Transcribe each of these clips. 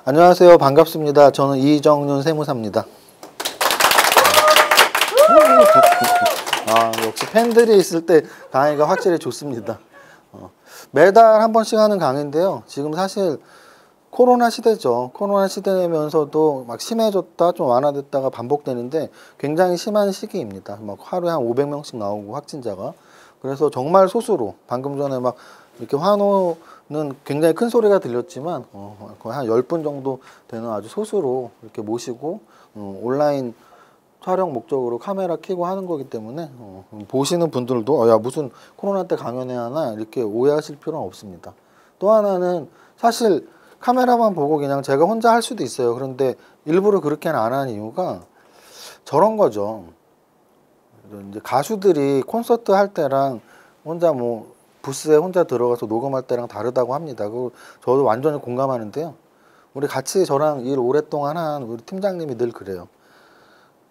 안녕하세요. 반갑습니다. 저는 이정윤 세무사입니다. 역시 팬들이 있을 때 강의가 확실히 좋습니다. 매달 한 번씩 하는 강의인데요. 지금 사실 코로나 시대죠. 코로나 시대면서도 막 심해졌다 좀 완화됐다가 반복되는데 굉장히 심한 시기입니다. 막 하루에 한 500명씩 나오고 확진자가. 그래서 정말 소수로 방금 전에 막 이렇게 환호는 굉장히 큰 소리가 들렸지만 거의 한 10분 정도 되는 아주 소수로 이렇게 모시고 온라인 촬영 목적으로 카메라 켜고 하는 거기 때문에 보시는 분들도 야 무슨 코로나 때 강연해야 하나 이렇게 오해하실 필요는 없습니다. 또 하나는 사실 카메라만 보고 그냥 제가 혼자 할 수도 있어요. 그런데 일부러 그렇게는 안 하는 이유가 저런 거죠. 이제 가수들이 콘서트 할 때랑 혼자 뭐 부스에 혼자 들어가서 녹음할 때랑 다르다고 합니다. 그 저도 완전히 공감하는데요. 우리 같이 저랑 일 오랫동안 한 우리 팀장님이 늘 그래요.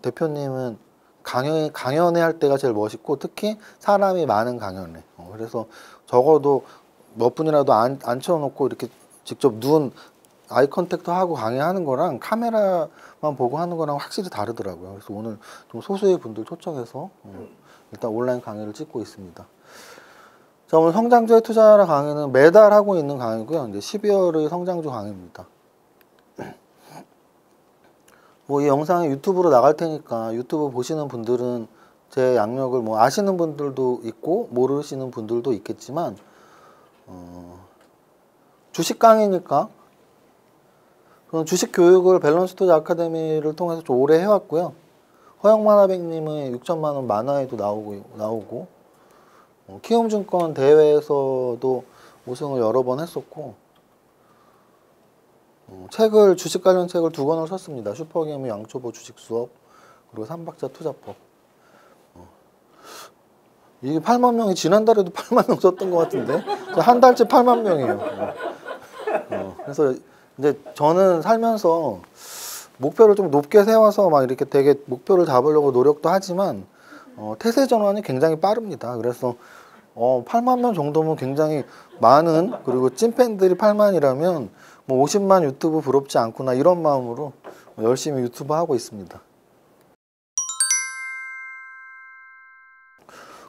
대표님은 강연회 할 때가 제일 멋있고 특히 사람이 많은 강연회. 그래서 적어도 몇 분이라도 앉혀놓고 이렇게 직접 눈 아이 컨택트 하고 강의하는 거랑 카메라만 보고 하는 거랑 확실히 다르더라고요. 그래서 오늘 좀 소수의 분들 초청해서 일단 온라인 강의를 찍고 있습니다. 자, 오늘 성장주에 투자하라 강의는 매달 하고 있는 강의고요. 이제 12월의 성장주 강의입니다. 뭐 이 영상이 유튜브로 나갈 테니까 유튜브 보시는 분들은 제 양력을 뭐 아시는 분들도 있고 모르시는 분들도 있겠지만 주식 강의니까 주식 교육을 밸런스 투자 아카데미를 통해서 좀 오래 해왔고요. 허영만화백님의 6천만 원 만화에도 나오고 키움증권 대회에서도 우승을 여러 번 했었고 주식 관련 책을 2권을 썼습니다. 슈퍼게임 양초보 주식 수업 그리고 삼박자 투자법. 이게 8만 명이 지난달에도 8만 명 썼던 것 같은데 한 달째 8만 명이에요. 그래서 이제 저는 살면서 목표를 좀 높게 세워서 막 이렇게 되게 목표를 잡으려고 노력도 하지만 태세 전환이 굉장히 빠릅니다. 그래서 8만 명 정도면 굉장히 많은 그리고 찐팬들이 8만이라면 뭐 50만 유튜브 부럽지 않구나 이런 마음으로 열심히 유튜브 하고 있습니다.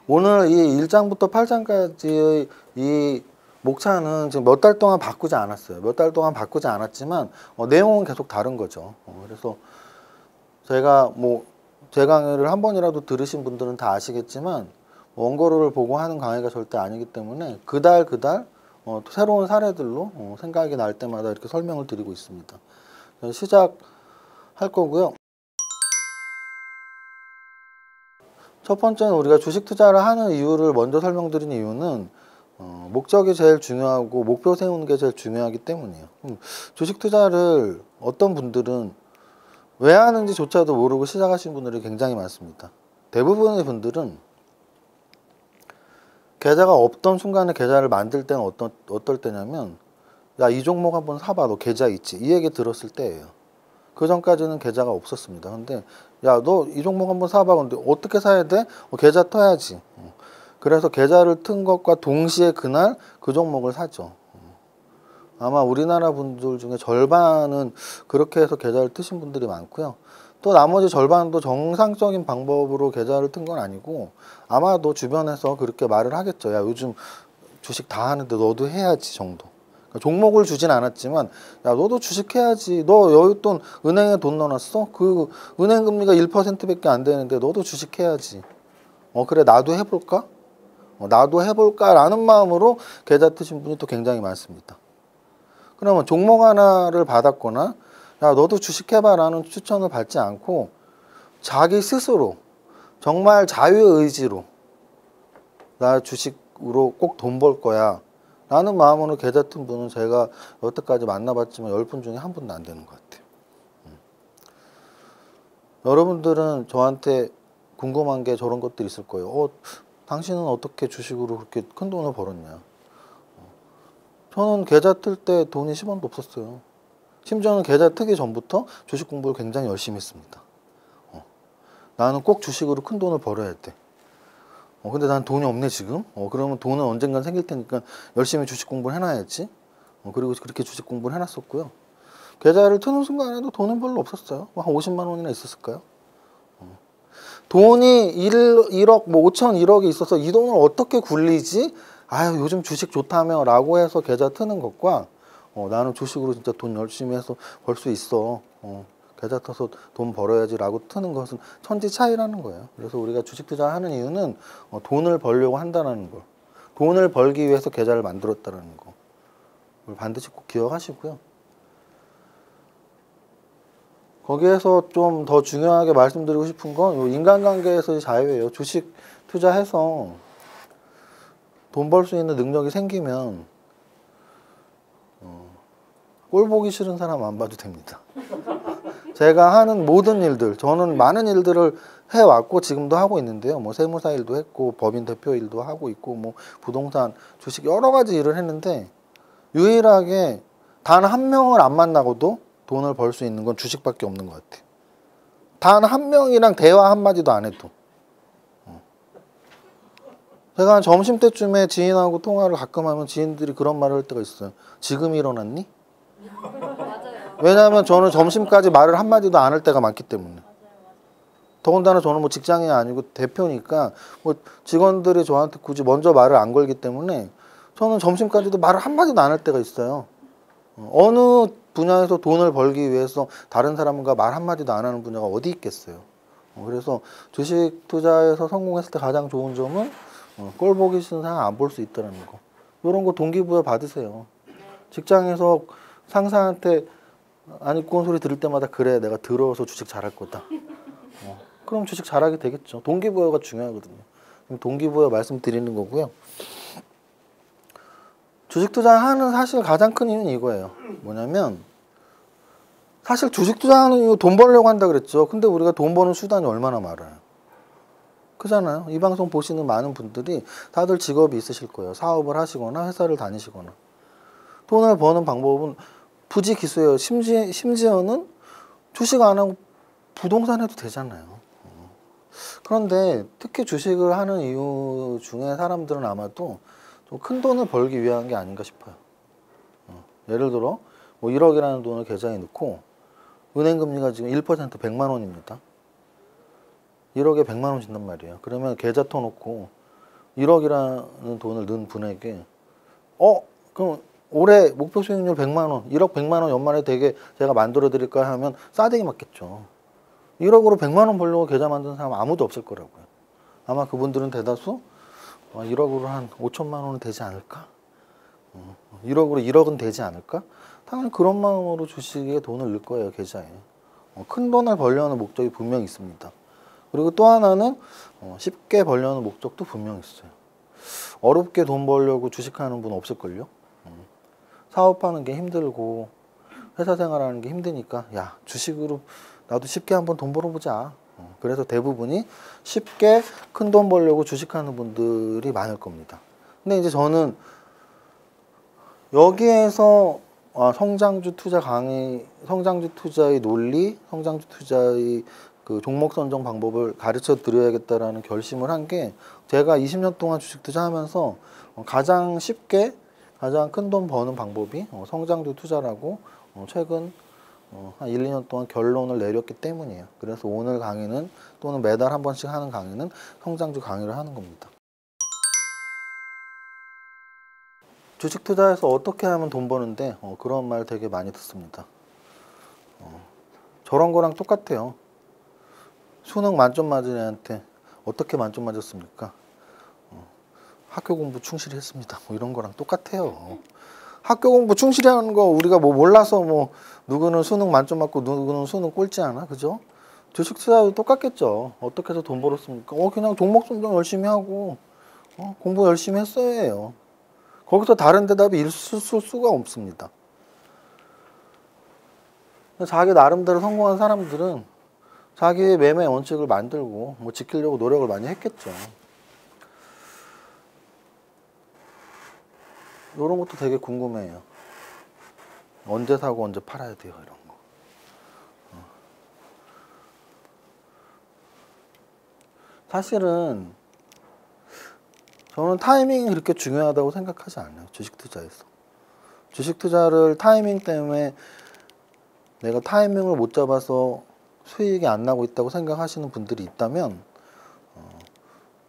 오늘 이 1장부터 8장까지의 이 목차는 지금 몇 달 동안 바꾸지 않았어요. 몇 달 동안 바꾸지 않았지만 내용은 계속 다른 거죠. 그래서 제가 뭐 제 강의를 한 번이라도 들으신 분들은 다 아시겠지만 원고를 보고 하는 강의가 절대 아니기 때문에 그달 새로운 사례들로 생각이 날 때마다 이렇게 설명을 드리고 있습니다. 시작할 거고요. 첫 번째는 우리가 주식 투자를 하는 이유를 먼저 설명드리는 이유는 목적이 제일 중요하고 목표 세우는 게 제일 중요하기 때문이에요. 주식 투자를 어떤 분들은 왜 하는지조차도 모르고 시작하신 분들이 굉장히 많습니다. 대부분의 분들은 계좌가 없던 순간에 계좌를 만들 때는 어떨 때냐면 야, 이 종목 한번 사봐. 너 계좌 있지? 이 얘기 들었을 때예요. 그 전까지는 계좌가 없었습니다. 근데 야, 너 이 종목 한번 사봐. 근데 어떻게 사야 돼? 계좌 터야지. 그래서 계좌를 튼 것과 동시에 그날 그 종목을 사죠. 아마 우리나라 분들 중에 절반은 그렇게 해서 계좌를 트신 분들이 많고요. 또 나머지 절반도 정상적인 방법으로 계좌를 튼 건 아니고 아마도 주변에서 그렇게 말을 하겠죠. 야, 요즘 주식 다 하는데 너도 해야지 정도. 그러니까 종목을 주진 않았지만 야, 너도 주식 해야지. 너 여윳돈 은행에 돈 넣어놨어? 그 은행 금리가 1%밖에 안 되는데 너도 주식 해야지. 그래 나도 해볼까? 나도 해볼까라는 마음으로 계좌 트신 분이 또 굉장히 많습니다. 그러면 종목 하나를 받았거나 야 너도 주식해봐라는 추천을 받지 않고 자기 스스로 정말 자유의지로 나 주식으로 꼭 돈 벌 거야 라는 마음으로 계좌 튼 분은 제가 여태까지 만나봤지만 10분 중에 한 분도 안 되는 것 같아요. 여러분들은 저한테 궁금한 게 저런 것들이 있을 거예요. 당신은 어떻게 주식으로 그렇게 큰 돈을 벌었냐. 저는 계좌 틀 때 돈이 10원도 없었어요. 심지어는 계좌 트기 전부터 주식 공부를 굉장히 열심히 했습니다. 나는 꼭 주식으로 큰 돈을 벌어야 돼. 근데 난 돈이 없네 지금. 그러면 돈은 언젠간 생길 테니까 열심히 주식 공부를 해놔야지. 그리고 그렇게 주식 공부를 해놨었고요. 계좌를 트는 순간에도 돈은 별로 없었어요. 한 50만 원이나 있었을까요? 돈이 1억, 뭐 5천 1억이 있어서 이 돈을 어떻게 굴리지? 아유, 요즘 주식 좋다며 라고 해서 계좌 트는 것과 나는 주식으로 진짜 돈 열심히 해서 벌 수 있어. 계좌 터서 돈 벌어야지 라고 트는 것은 천지 차이라는 거예요. 그래서 우리가 주식 투자하는 이유는 돈을 벌려고 한다는 걸. 돈을 벌기 위해서 계좌를 만들었다는 거. 반드시 꼭 기억하시고요. 거기에서 좀 더 중요하게 말씀드리고 싶은 건 인간관계에서의 자유예요. 주식 투자해서 돈 벌 수 있는 능력이 생기면 꼴 보기 싫은 사람 안 봐도 됩니다. 제가 하는 모든 일들, 저는 많은 일들을 해왔고 지금도 하고 있는데요. 뭐 세무사 일도 했고 법인 대표 일도 하고 있고 뭐 부동산, 주식 여러 가지 일을 했는데 유일하게 단 한 명을 안 만나고도 돈을 벌 수 있는 건 주식밖에 없는 것 같아요. 단 한 명이랑 대화 한마디도 안 해도. 제가 한 점심때쯤에 지인하고 통화를 가끔 하면 지인들이 그런 말을 할 때가 있어요. 지금 일어났니? 왜냐하면 저는 점심까지 말을 한마디도 안 할 때가 많기 때문에. 더군다나 저는 뭐 직장인이 아니고 대표니까 뭐 직원들이 저한테 굳이 먼저 말을 안 걸기 때문에 저는 점심까지도 말을 한마디도 안 할 때가 있어요. 어느 분야에서 돈을 벌기 위해서 다른 사람과 말 한마디도 안 하는 분야가 어디 있겠어요. 그래서 주식 투자에서 성공했을 때 가장 좋은 점은 꼴 보기 싫은 사람 안 볼 수 있다는 거. 이런 거 동기부여 받으세요. 직장에서 상사한테 안 입고 온 소리 들을 때마다 그래 내가 들어서 주식 잘할 거다. 그럼 주식 잘하게 되겠죠. 동기부여가 중요하거든요. 동기부여 말씀드리는 거고요. 주식 투자하는 사실 가장 큰 이유는 이거예요. 뭐냐면 사실 주식 투자하는 이유 돈 벌려고 한다 그랬죠. 근데 우리가 돈 버는 수단이 얼마나 많아요. 그잖아요. 이 방송 보시는 많은 분들이 다들 직업이 있으실 거예요. 사업을 하시거나 회사를 다니시거나. 돈을 버는 방법은 부지기수예요. 심지어는 주식 안 하고 부동산 해도 되잖아요. 그런데 특히 주식을 하는 이유 중에 사람들은 아마도 좀 큰 돈을 벌기 위한 게 아닌가 싶어요. 예를 들어 뭐 1억이라는 돈을 계좌에 넣고 은행 금리가 지금 1% 100만 원입니다. 1억에 100만 원 준단 말이에요. 그러면 계좌 터놓고 1억이라는 돈을 넣은 분에게 그럼 올해 목표 수익률 100만 원, 1억 100만 원 연말에 되게 제가 만들어 드릴까요? 하면 싸대기 맞겠죠. 1억으로 100만 원 벌려고 계좌 만드는 사람 아무도 없을 거라고요. 아마 그분들은 대다수 1억으로 한 5천만 원은 되지 않을까? 1억으로 1억은 되지 않을까? 당연히 그런 마음으로 주식에 돈을 넣을 거예요, 계좌에. 큰 돈을 벌려는 목적이 분명히 있습니다. 그리고 또 하나는 쉽게 벌려는 목적도 분명히 있어요. 어렵게 돈 벌려고 주식하는 분 없을걸요? 사업하는 게 힘들고 회사 생활하는 게 힘드니까 야, 주식으로 나도 쉽게 한번 돈 벌어보자. 그래서 대부분이 쉽게 큰 돈 벌려고 주식하는 분들이 많을 겁니다. 근데 이제 저는 여기에서 성장주 투자 강의, 성장주 투자의 논리, 성장주 투자의 그 종목 선정 방법을 가르쳐 드려야겠다라는 결심을 한 게 제가 20년 동안 주식 투자하면서 가장 쉽게 가장 큰 돈 버는 방법이 성장주 투자라고 최근 한 1, 2년 동안 결론을 내렸기 때문이에요. 그래서 오늘 강의는 또는 매달 한 번씩 하는 강의는 성장주 강의를 하는 겁니다. 주식 투자해서 어떻게 하면 돈 버는데 그런 말 되게 많이 듣습니다. 저런 거랑 똑같아요. 수능 만점 맞은 애한테 어떻게 만점 맞았습니까? 학교 공부 충실히 했습니다. 뭐 이런 거랑 똑같아요. 학교 공부 충실히 하는 거 우리가 뭐 몰라서 뭐 누구는 수능 만점 맞고 누구는 수능 꼴찌 하나, 그죠? 주식 투자도 똑같겠죠. 어떻게 해서 돈 벌었습니까? 그냥 종목 선정 열심히 하고 공부 열심히 했어야 해요. 거기서 다른 대답이 있을 수가 없습니다. 자기 나름대로 성공한 사람들은 자기의 매매 원칙을 만들고 뭐 지키려고 노력을 많이 했겠죠. 이런 것도 되게 궁금해요. 언제 사고 언제 팔아야 돼요, 이런 거. 사실은 저는 타이밍이 그렇게 중요하다고 생각하지 않아요. 주식 투자에서. 주식 투자를 타이밍 때문에 내가 타이밍을 못 잡아서 수익이 안 나고 있다고 생각하시는 분들이 있다면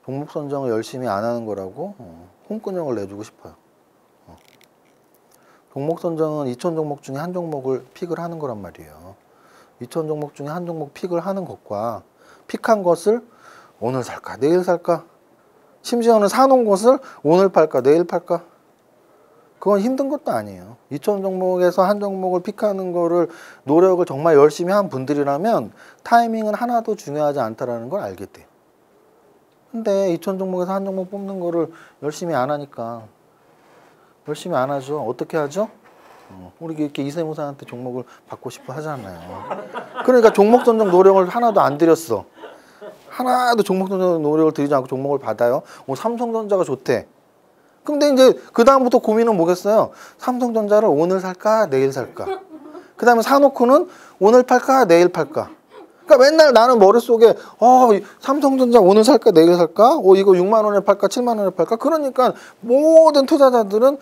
종목 선정을 열심히 안 하는 거라고 홍군형을 내주고 싶어요. 종목 선정은 2천 종목 중에 한 종목을 픽을 하는 거란 말이에요. 2천 종목 중에 한 종목 픽을 하는 것과 픽한 것을 오늘 살까 내일 살까, 심지어는 사놓은 것을 오늘 팔까 내일 팔까, 그건 힘든 것도 아니에요. 2천 종목에서 한 종목을 픽하는 거를 노력을 정말 열심히 한 분들이라면 타이밍은 하나도 중요하지 않다라는 걸 알게 돼요. 근데 2천 종목에서 한 종목 뽑는 거를 열심히 안 하니까, 열심히 안 하죠. 어떻게 하죠? 우리 이렇게 이세무사한테 종목을 받고 싶어 하잖아요. 그러니까 종목 선정 노력을 하나도 안 들였어. 하나도 종목 선정 노력을 들이지 않고 종목을 받아요. 삼성전자가 좋대. 근데 이제 그 다음부터 고민은 뭐겠어요? 삼성전자를 오늘 살까 내일 살까. 그 다음에 사놓고는 오늘 팔까 내일 팔까. 그러니까 맨날 나는 머릿속에 삼성전자 오늘 살까 내일 살까, 이거 6만 원에 팔까 7만 원에 팔까. 그러니까 모든 투자자들은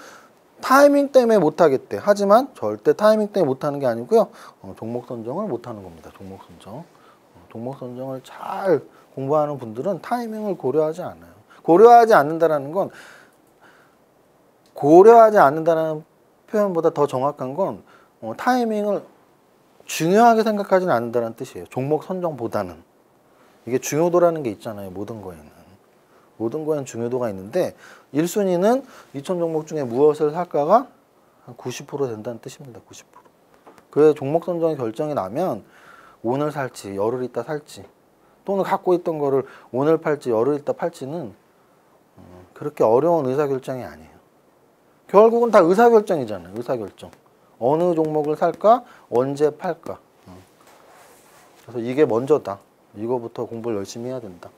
타이밍 때문에 못하겠대. 하지만 절대 타이밍 때문에 못하는 게 아니고요. 종목 선정을 못하는 겁니다. 종목 선정. 종목 선정을 잘 공부하는 분들은 타이밍을 고려하지 않아요. 고려하지 않는다라는 건, 고려하지 않는다는 표현보다 더 정확한 건 타이밍을 중요하게 생각하지는 않는다는 뜻이에요. 종목 선정보다는. 이게 중요도라는 게 있잖아요. 모든 거에는. 모든 거에는 중요도가 있는데 1순위는 2천 종목 중에 무엇을 살까가 한 90% 된다는 뜻입니다. 90%. 그래 종목 선정의 결정이 나면 오늘 살지 열흘 있다 살지, 또는 갖고 있던 거를 오늘 팔지 열흘 있다 팔지는 그렇게 어려운 의사결정이 아니에요. 결국은 다 의사결정이잖아요. 의사결정. 어느 종목을 살까? 언제 팔까? 그래서 이게 먼저다. 이거부터 공부를 열심히 해야 된다.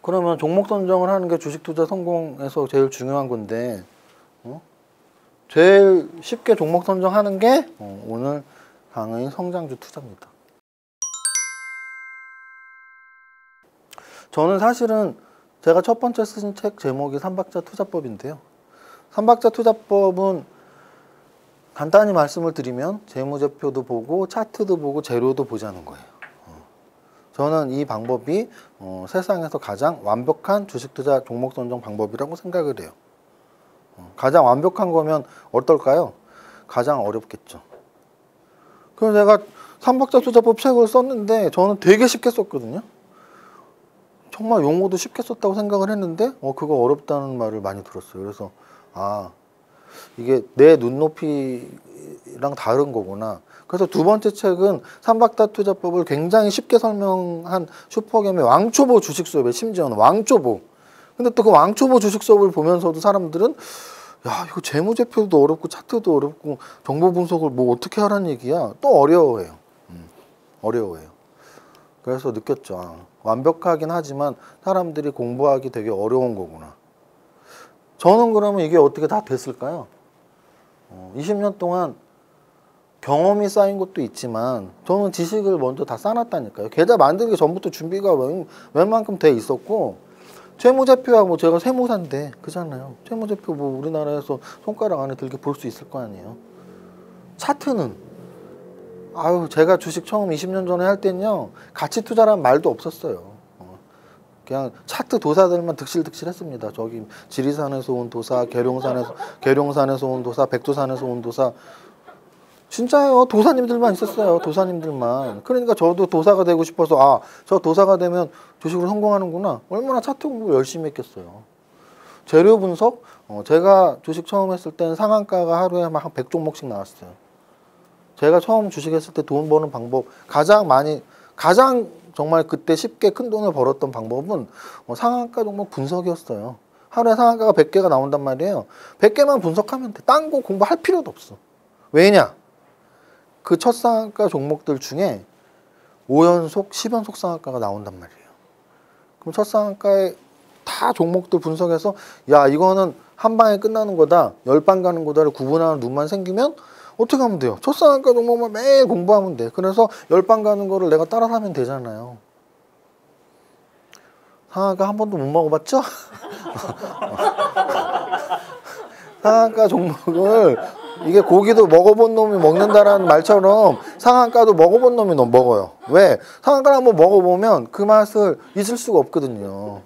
그러면 종목 선정을 하는 게 주식 투자 성공에서 제일 중요한 건데, 제일 쉽게 종목 선정하는 게 오늘 강의 성장주 투자입니다. 저는 사실은 제가 첫 번째 쓴 책 제목이 삼박자 투자법인데요. 삼박자 투자법은 간단히 말씀을 드리면 재무제표도 보고 차트도 보고 재료도 보자는 거예요. 저는 이 방법이 세상에서 가장 완벽한 주식투자 종목 선정 방법이라고 생각을 해요. 가장 완벽한 거면 어떨까요? 가장 어렵겠죠. 그래서 제가 삼박자 투자법 책을 썼는데 저는 되게 쉽게 썼거든요. 정말 용어도 쉽게 썼다고 생각을 했는데 그거 어렵다는 말을 많이 들었어요. 그래서 이게 내 눈높이랑 다른 거구나. 그래서 두 번째 책은 삼박자 투자법을 굉장히 쉽게 설명한 슈퍼겜의 왕초보 주식 수업에, 심지어는 왕초보. 근데 또 그 왕초보 주식 수업을 보면서도 사람들은 야, 이거 재무제표도 어렵고 차트도 어렵고 정보 분석을 뭐 어떻게 하라는 얘기야. 또 어려워해요. 어려워해요. 그래서 느꼈죠. 완벽하긴 하지만 사람들이 공부하기 되게 어려운 거구나. 저는 그러면 이게 어떻게 다 됐을까요? 20년 동안 경험이 쌓인 것도 있지만 저는 지식을 먼저 다 쌓아놨다니까요. 계좌 만들기 전부터 준비가 웬만큼 돼 있었고, 재무제표야 뭐 제가 세무사인데 그잖아요. 재무제표 뭐 우리나라에서 손가락 안에 들게 볼 수 있을 거 아니에요. 차트는 제가 주식 처음 20년 전에 할 때는요, 가치 투자란 말도 없었어요. 그냥 차트 도사들만 득실득실 했습니다. 저기 지리산에서 온 도사, 계룡산에서 온 도사, 백두산에서 온 도사. 진짜요. 도사님들만 있었어요. 도사님들만. 그러니까 저도 도사가 되고 싶어서 저 도사가 되면 주식으로 성공하는구나. 얼마나 차트 공부 열심히 했겠어요. 재료 분석? 제가 주식 처음 했을 때는 상한가가 하루에 막 한 100종목씩 나왔어요. 제가 처음 주식했을 때 돈 버는 방법, 가장 정말 그때 쉽게 큰 돈을 벌었던 방법은 상한가 종목 분석이었어요. 하루에 상한가가 100개가 나온단 말이에요. 100개만 분석하면 돼. 딴 거 공부할 필요도 없어. 왜냐? 그 첫 상한가 종목들 중에 5연속, 10연속 상한가가 나온단 말이에요. 그럼 첫 상한가에 다 종목들 분석해서 야, 이거는 한 방에 끝나는 거다, 10방 가는 거다를 구분하는 눈만 생기면 어떻게 하면 돼요? 첫 상한가 종목만 매일 공부하면 돼. 그래서 10방 가는 거를 내가 따라하면 되잖아요. 상한가 한 번도 못 먹어봤죠? 상한가 종목을 이게 고기도 먹어본 놈이 먹는다라는 말처럼 상한가도 먹어본 놈이 먹어요. 왜? 상한가를 한번 먹어보면 그 맛을 잊을 수가 없거든요.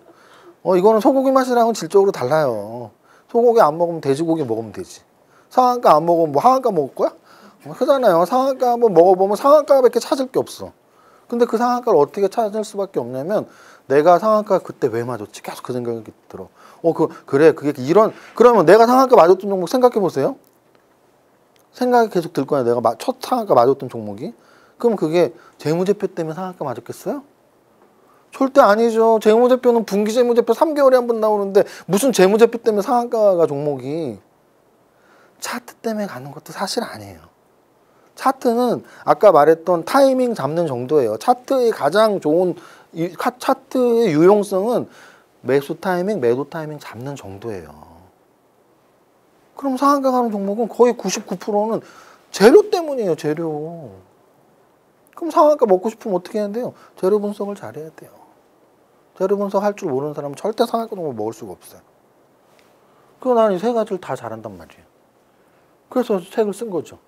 이거는 소고기 맛이랑은 질적으로 달라요. 소고기 안 먹으면 돼지고기 먹으면 되지. 상한가 안 먹으면 뭐 하한가 먹을 거야? 그러잖아요. 상한가 한번 먹어보면 상한가밖에 찾을 게 없어. 근데 그 상한가를 어떻게 찾을 수밖에 없냐면 내가 상한가 그때 왜 맞았지? 계속 그 생각이 들어. 그래 그게 그러면 내가 상한가 맞았던 종목 생각해 보세요. 생각이 계속 들 거야. 내가 첫 상한가 맞았던 종목이. 그럼 그게 재무제표 때문에 상한가 맞았겠어요? 절대 아니죠. 재무제표는 분기재무제표 3개월에 한 번 나오는데 무슨 재무제표 때문에 상한가가 종목이. 차트 때문에 가는 것도 사실 아니에요. 차트는 아까 말했던 타이밍 잡는 정도예요. 차트의 가장 좋은 차트의 유용성은 매수 타이밍, 매도 타이밍 잡는 정도예요. 그럼 상한가 가는 종목은 거의 99%는 재료 때문이에요. 재료. 그럼 상한가 먹고 싶으면 어떻게 해야 돼요? 재료 분석을 잘해야 돼요. 재료 분석할 줄 모르는 사람은 절대 상한가 종목을 먹을 수가 없어요. 그래서 나는 이 세 가지를 다 잘한단 말이에요. 그래서 책을 쓴 거죠.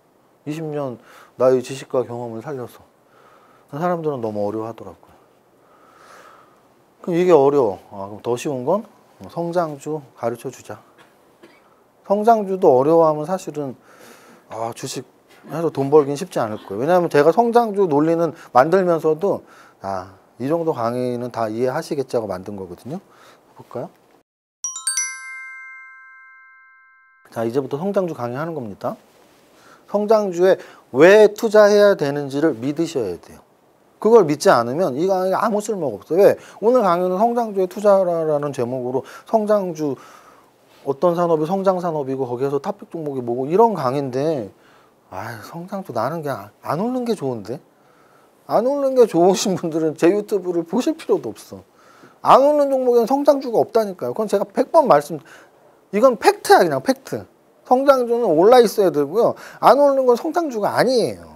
20년 나의 지식과 경험을 살려서. 사람들은 너무 어려워하더라고요. 그럼 이게 어려워. 그럼 더 쉬운 건 성장주 가르쳐주자. 성장주도 어려워하면 사실은 주식 해서 돈 벌긴 쉽지 않을 거예요. 왜냐하면 제가 성장주 논리는 만들면서도 이 정도 강의는 다 이해하시겠지 하고 만든 거거든요. 볼까요? 자, 이제부터 성장주 강의하는 겁니다. 성장주에 왜 투자해야 되는지를 믿으셔야 돼요. 그걸 믿지 않으면 이 강의가 아무 쓸모가 없어요. 왜? 오늘 강의는 성장주에 투자라는 제목으로 성장주 어떤 산업이 성장산업이고 거기에서 탑픽 종목이 뭐고 이런 강의인데 성장주 나는 그냥 안 오르는 게 좋은데? 안 오르는 게 좋으신 분들은 제 유튜브를 보실 필요도 없어. 안 오르는 종목에는 성장주가 없다니까요. 그건 제가 100번 이건 팩트야. 그냥 팩트. 성장주는 올라 있어야 되고요. 안 오르는 건 성장주가 아니에요.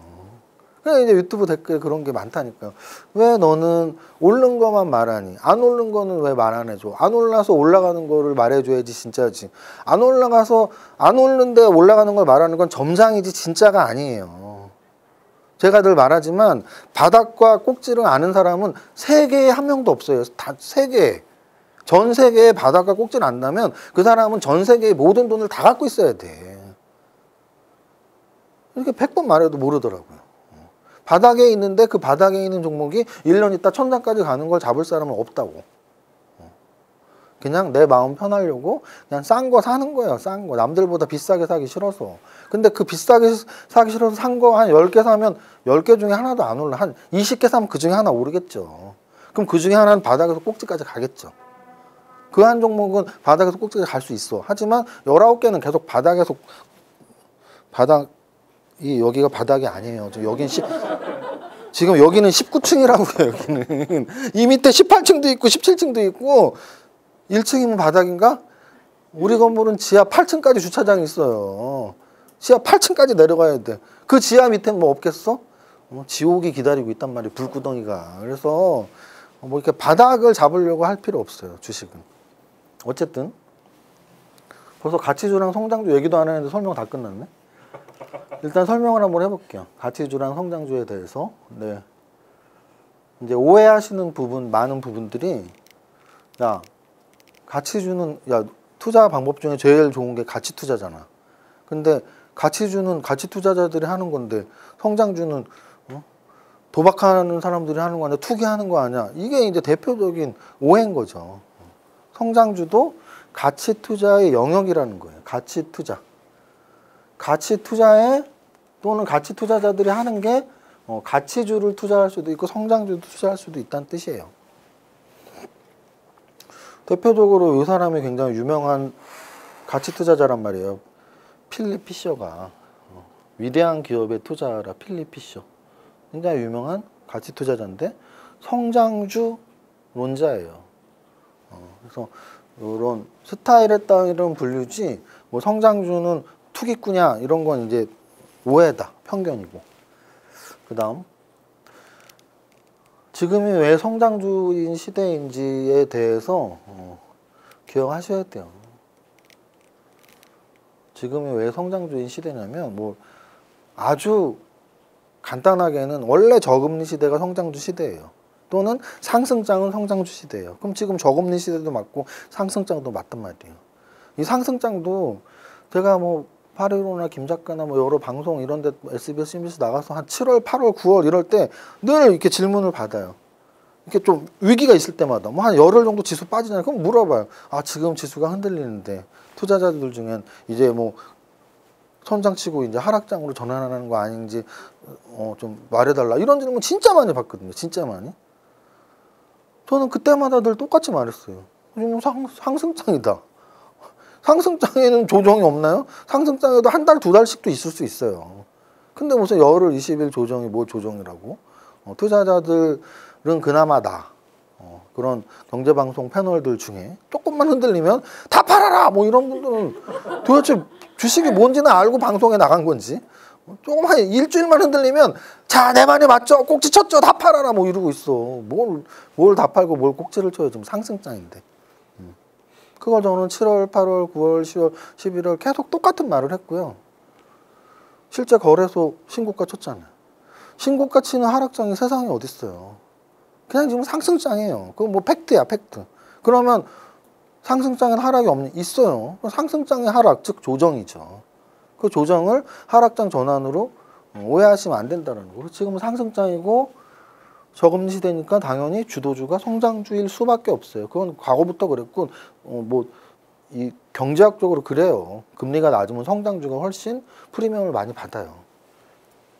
그래 이제 유튜브 댓글에 그런 게 많다니까요. 왜 너는 오른 거만 말하니? 안 오른 거는 왜 말 안 해줘? 안 올라서 올라가는 거를 말해줘야지 진짜지. 안 오르는데 올라가는 걸 말하는 건 점장이지 진짜가 아니에요. 제가 늘 말하지만 바닥과 꼭지를 아는 사람은 세계에 한 명도 없어요. 다 세계에. 전 세계에 바닥과 꼭지를 안다면 그 사람은 전 세계의 모든 돈을 다 갖고 있어야 돼. 이렇게 100번 말해도 모르더라고요. 바닥에 있는데 그 바닥에 있는 종목이 1년 있다 천장까지 가는 걸 잡을 사람은 없다고. 그냥 내 마음 편하려고 그냥 싼 거 사는 거예요. 싼 거. 남들보다 비싸게 사기 싫어서. 근데 그 비싸게 사기 싫어서 산 거 한 10개 사면 10개 중에 하나도 안 올라. 한 20개 사면 그 중에 하나 오르겠죠. 그럼 그 중에 하나는 바닥에서 꼭지까지 가겠죠. 그 한 종목은 바닥에서 꼭지까지 갈 수 있어. 하지만 19개는 계속 여기가 바닥이 아니에요. 지금 여기는 19층이라고요. 여기는 이 밑에 18층도 있고 17층도 있고 1층이면 바닥인가? 우리 건물은 지하 8층까지 주차장이 있어요. 지하 8층까지 내려가야 돼. 그 지하 밑에는 뭐 없겠어? 지옥이 기다리고 있단 말이에요. 불구덩이가. 그래서 뭐 이렇게 바닥을 잡으려고 할 필요 없어요. 주식은. 어쨌든 벌써 가치주랑 성장주 얘기도 안 했는데 설명 다 끝났네. 일단 설명을 한번 해볼게요. 가치주랑 성장주에 대해서. 네. 이제 오해하시는 많은 부분들이 가치주는 투자 방법 중에 제일 좋은 게 가치 투자잖아. 근데 가치주는 가치 투자자들이 하는 건데 성장주는 도박하는 사람들이 하는 거 아니야? 투기하는 거 아니야? 이게 이제 대표적인 오해인 거죠. 성장주도 가치 투자의 영역이라는 거예요. 가치 투자. 가치 투자에 또는 가치 투자자들이 하는 게 가치주를 투자할 수도 있고 성장주도 투자할 수도 있다는 뜻이에요. 대표적으로 이 사람이 굉장히 유명한 가치 투자자란 말이에요. 필립 피셔가 위대한 기업에 투자하라. 필립 피셔. 굉장히 유명한 가치 투자자인데 성장주 론자예요. 그래서 이런 스타일에 따른 분류지 뭐 성장주는 투기꾼이야 이런 건 이제 오해다. 편견이고. 그 다음 지금이 왜 성장주인 시대인지에 대해서 기억하셔야 돼요. 지금이 왜 성장주의 시대냐면 뭐 아주 간단하게는 원래 저금리 시대가 성장주 시대예요. 또는 상승장은 성장주 시대예요. 그럼 지금 저금리 시대도 맞고 상승장도 맞단 말이에요. 이 상승장도 제가 뭐 파리로나 김 작가나 뭐 여러 방송 이런 데 SBS, MBC 나가서 한 7월, 8월, 9월 이럴 때 늘 이렇게 질문을 받아요. 이렇게 좀 위기가 있을 때마다 뭐 한 열흘 정도 지수 빠지잖아요. 그럼 물어봐요. 아, 지금 지수가 흔들리는데 투자자들 중엔 이제 뭐 선장치고 이제 하락장으로 전환하는 거 아닌지 좀 말해달라. 이런 질문 진짜 많이 받거든요. 진짜 많이. 저는 그때마다 늘 똑같이 말했어요. 지금 상승장이다. 상승장에는 조정이 없나요? 상승장에도 한 달, 두 달씩도 있을 수 있어요. 근데 무슨 열흘, 20일 조정이 뭘 조정이라고? 투자자들은 그나마 그런 경제방송 패널들 중에 조금만 흔들리면 다 팔아라! 뭐 이런 분들은 도대체 주식이 뭔지는 알고 방송에 나간 건지 조금만 일주일만 흔들리면 자, 내 말이 맞죠? 꼭지 쳤죠? 다 팔아라! 뭐 이러고 있어. 뭘 다 팔고 뭘 꼭지를 쳐요. 지금 상승장인데. 그걸 저는 7월, 8월, 9월, 10월, 11월 계속 똑같은 말을 했고요. 실제 거래소 신고가 쳤잖아요. 신고가 치는 하락장이 세상에 어딨어요. 그냥 지금 상승장이에요. 그건 뭐 팩트야, 팩트. 그러면 상승장엔 하락이 있어요. 상승장의 하락, 즉 조정이죠. 그 조정을 하락장 전환으로 오해하시면 안 된다는 거고. 지금은 상승장이고 저금리 시대니까 당연히 주도주가 성장주일 수밖에 없어요. 그건 과거부터 그랬고 뭐 이 경제학적으로 그래요. 금리가 낮으면 성장주가 훨씬 프리미엄을 많이 받아요.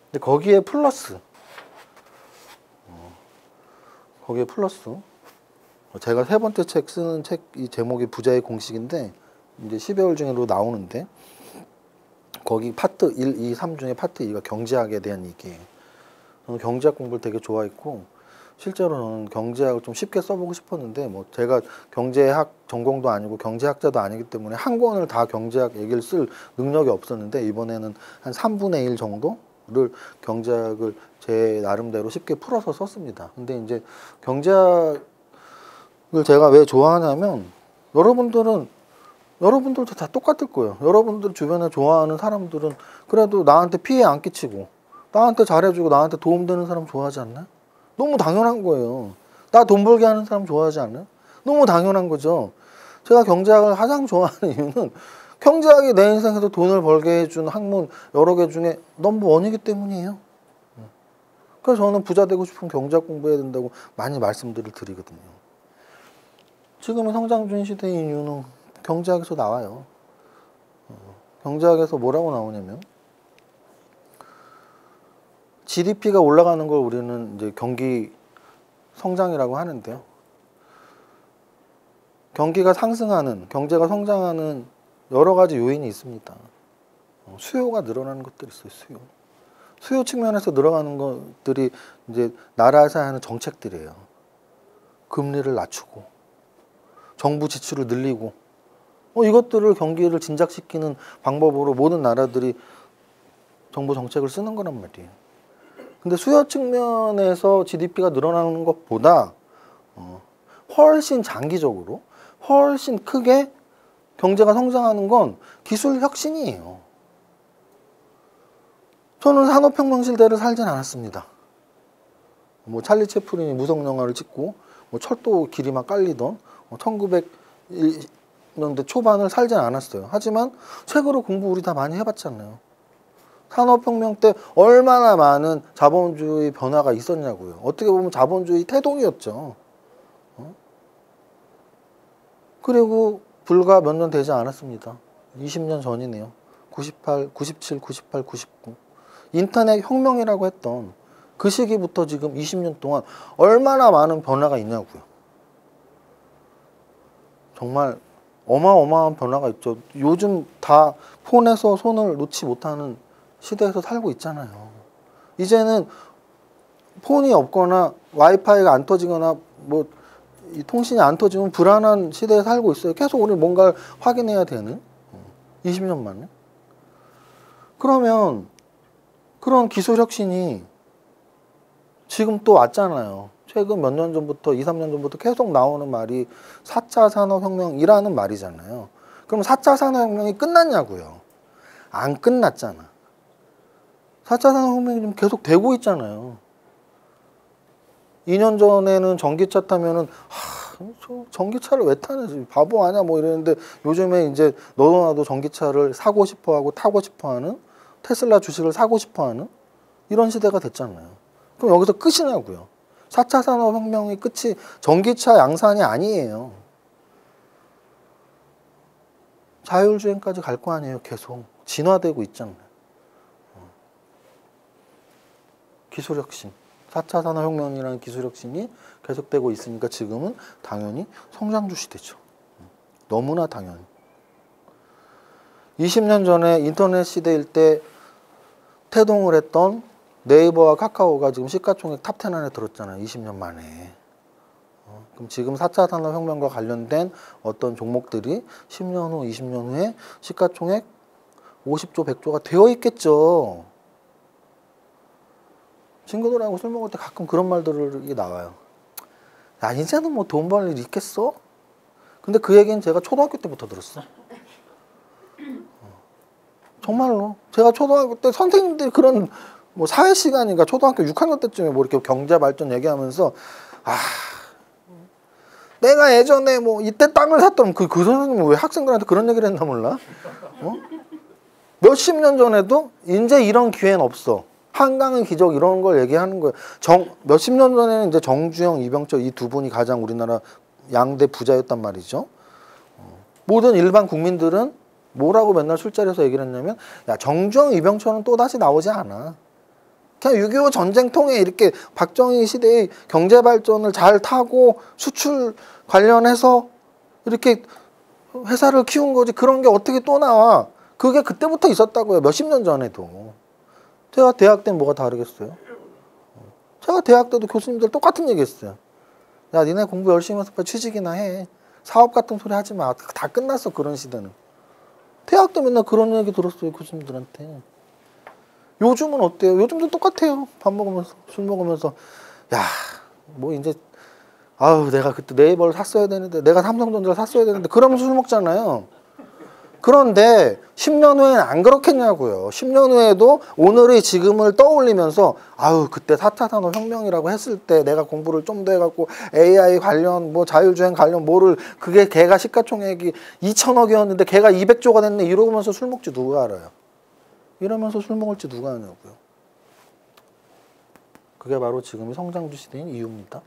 근데 거기에 플러스 제가 세 번째 책 쓰는 책 이 제목이 부자의 공식인데 이제 12월 중에로 나오는데 거기 파트 1, 2, 3 중에 파트 2가 경제학에 대한 얘기예요. 저는 경제학 공부를 되게 좋아했고 실제로는 경제학을 좀 쉽게 써보고 싶었는데 뭐 제가 경제학 전공도 아니고 경제학자도 아니기 때문에 한 권을 다 경제학 얘기를 쓸 능력이 없었는데 이번에는 한 3분의 1 정도를 경제학을 제 나름대로 쉽게 풀어서 썼습니다. 근데 이제 경제학을 제가 왜 좋아하냐면 여러분들도 다 똑같을 거예요. 여러분들 주변에 좋아하는 사람들은 그래도 나한테 피해 안 끼치고 나한테 잘해주고 나한테 도움되는 사람 좋아하지 않나요? 너무 당연한 거예요. 나 돈 벌게 하는 사람 좋아하지 않아요? 너무 당연한 거죠. 제가 경제학을 가장 좋아하는 이유는 경제학이 내 인생에서 돈을 벌게 해준 학문 여러 개 중에 넘버1이기 때문이에요. 그래서 저는 부자 되고 싶으면 경제학 공부해야 된다고 많이 말씀들을 드리거든요. 지금의 성장주의 시대의 이유는 경제학에서 나와요. 경제학에서 뭐라고 나오냐면 GDP가 올라가는 걸 우리는 이제 경기 성장이라고 하는데요. 경기가 상승하는, 경제가 성장하는 여러 가지 요인이 있습니다. 수요가 늘어나는 것들이 있어요. 수요 측면에서 늘어가는 것들이 이제 나라에서 하는 정책들이에요. 금리를 낮추고, 정부 지출을 늘리고, 이것들을 경기를 진작시키는 방법으로 모든 나라들이 정부 정책을 쓰는 거란 말이에요. 근데 수요 측면에서 GDP가 늘어나는 것보다 훨씬 장기적으로 훨씬 크게 경제가 성장하는 건 기술 혁신이에요. 저는 산업혁명 시대를 살진 않았습니다. 뭐 찰리 채플린이 무성 영화를 찍고 뭐 철도 길이 막 깔리던 1900년대 초반을 살진 않았어요. 하지만 책으로 공부 우리 다 많이 해봤잖아요. 산업혁명 때 얼마나 많은 자본주의 변화가 있었냐고요. 어떻게 보면 자본주의 태동이었죠. 그리고 불과 몇 년 되지 않았습니다. 20년 전이네요. 98, 97, 98, 99. 인터넷 혁명이라고 했던 그 시기부터 지금 20년 동안 얼마나 많은 변화가 있냐고요. 정말 어마어마한 변화가 있죠. 요즘 다 폰에서 손을 놓지 못하는 시대에서 살고 있잖아요. 이제는 폰이 없거나 와이파이가 안 터지거나 뭐 이 통신이 안 터지면 불안한 시대에 살고 있어요. 계속 우리 뭔가를 확인해야 되는 20년 만에. 그러면 그런 기술 혁신이 지금 또 왔잖아요. 최근 몇 년 전부터 2, 3년 전부터 계속 나오는 말이 4차 산업혁명이라는 말이잖아요. 그럼 4차 산업혁명이 끝났냐고요. 안 끝났잖아. 4차 산업혁명이 지금 계속 되고 있잖아요. 2년 전에는 전기차 타면은 저 전기차를 왜 타는지 바보 아냐 뭐 이랬는데 요즘에 이제 너도 나도 전기차를 사고 싶어하고 타고 싶어하는 테슬라 주식을 사고 싶어하는 이런 시대가 됐잖아요. 그럼 여기서 끝이냐고요. 4차 산업혁명의 끝이 전기차 양산이 아니에요. 자율주행까지 갈 거 아니에요. 계속 진화되고 있잖아요. 기술혁신, 4차 산업혁명이라는 기술혁신이 계속되고 있으니까 지금은 당연히 성장주 시대죠. 너무나 당연히. 20년 전에 인터넷 시대일 때 태동을 했던 네이버와 카카오가 지금 시가총액 탑10 안에 들었잖아요. 20년 만에. 그럼 지금 4차 산업혁명과 관련된 어떤 종목들이 10년 후, 20년 후에 시가총액 50조, 100조가 되어 있겠죠. 친구들하고 술 먹을 때 가끔 그런 말들이 나와요. 야, 이제는 뭐 돈 벌 일 있겠어? 근데 그 얘기는 제가 초등학교 때부터 들었어. 정말로. 제가 초등학교 때 선생님들이 그런 뭐 사회 시간인가 초등학교 6학년 때쯤에 뭐 이렇게 경제 발전 얘기하면서 내가 예전에 뭐 이때 땅을 샀던 그 선생님은 왜 학생들한테 그런 얘기를 했나 몰라? 몇십 년 전에도 이제 이런 기회는 없어. 한강의 기적 이런 걸 얘기하는 거예요. 몇십 년 전에는 이제 정주영, 이병철 이 두 분이 가장 우리나라 양대 부자였단 말이죠. 모든 일반 국민들은 뭐라고 맨날 술자리에서 얘기를 했냐면 야, 정주영, 이병철은 또다시 나오지 않아. 그냥 6.25 전쟁 통해 이렇게 박정희 시대의 경제 발전을 잘 타고 수출 관련해서 이렇게 회사를 키운 거지 그런 게 어떻게 또 나와. 그게 그때부터 있었다고요. 몇십 년 전에도. 제가 대학 때는 뭐가 다르겠어요? 제가 대학 때도 교수님들 똑같은 얘기 했어요. 야, 니네 공부 열심히 해서 취직이나 해. 사업 같은 소리 하지 마. 다 끝났어, 그런 시대는. 대학 때 맨날 그런 얘기 들었어요, 교수님들한테. 요즘은 어때요? 요즘도 똑같아요. 밥 먹으면서, 술 먹으면서. 야, 뭐 이제, 아우, 내가 그때 네이버를 샀어야 되는데, 내가 삼성전자를 샀어야 되는데, 그러면서 술 먹잖아요. 그런데 10년 후에는 안 그렇겠냐고요. 10년 후에도 오늘의 지금을 떠올리면서 아유 그때 4차 산업혁명이라고 했을 때 내가 공부를 좀 더 해갖고 AI 관련 뭐 자율주행 관련 뭐를 그게 걔가 시가총액이 2천억이었는데 걔가 200조가 됐네 이러면서 술 먹지 누가 알아요. 이러면서 술 먹을지 누가 아냐고요. 그게 바로 지금의 성장주 시대인 이유입니다.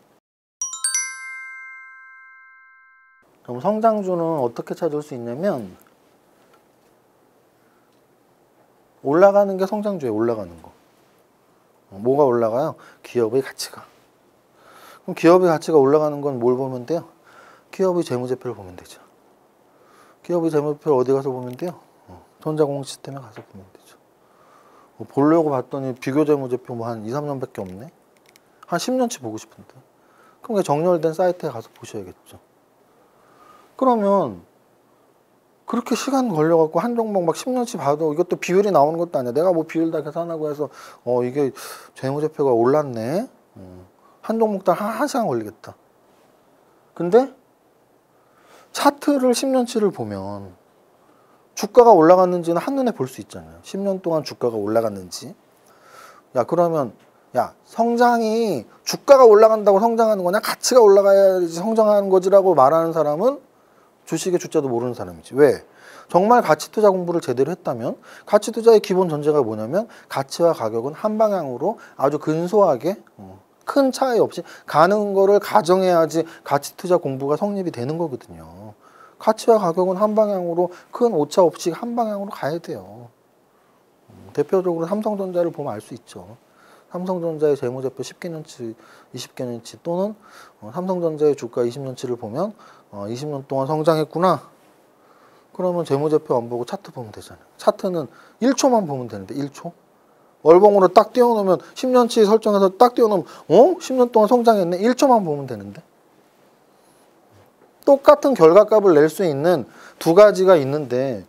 그럼 성장주는 어떻게 찾을 수 있냐면 올라가는 게 성장주에 올라가는 거. 뭐가 올라가요? 기업의 가치가. 그럼 기업의 가치가 올라가는 건 뭘 보면 돼요? 기업의 재무제표를 보면 되죠. 기업의 재무제표를 어디 가서 보면 돼요? 전자공학 시스템에 가서 보면 되죠. 보려고 봤더니 비교 재무제표 뭐 한 2, 3년밖에 없네? 한 10년치 보고 싶은데. 그럼 정렬된 사이트에 가서 보셔야겠죠. 그러면 그렇게 시간 걸려갖고 한 종목 막 10년치 봐도 이것도 비율이 나오는 것도 아니야. 내가 뭐 비율 다 계산하고 해서 이게 재무제표가 올랐네. 한 종목당 한 시간 걸리겠다. 근데 차트를 10년치를 보면 주가가 올라갔는지는 한눈에 볼 수 있잖아요. 10년 동안 주가가 올라갔는지. 야 그러면 야 성장이 주가가 올라간다고 성장하는 거냐 가치가 올라가야지 성장하는 거지라고 말하는 사람은 주식의 주자도 모르는 사람이지. 왜? 정말 가치투자 공부를 제대로 했다면 가치투자의 기본 전제가 뭐냐면 가치와 가격은 한 방향으로 아주 근소하게 큰 차이 없이 가는 거를 가정해야지 가치투자 공부가 성립이 되는 거거든요. 가치와 가격은 한 방향으로 큰 오차 없이 한 방향으로 가야 돼요. 대표적으로 삼성전자를 보면 알 수 있죠. 삼성전자의 재무제표 10개년치, 20개년치 또는 삼성전자의 주가 20년치를 보면 20년 동안 성장했구나. 그러면 재무제표 안 보고 차트 보면 되잖아요. 차트는 1초만 보면 되는데 1초? 월봉으로 딱 띄워놓으면 10년치 설정해서 딱 띄워놓으면 10년 동안 성장했네? 1초만 보면 되는데. 똑같은 결과값을 낼 수 있는 두 가지가 있는데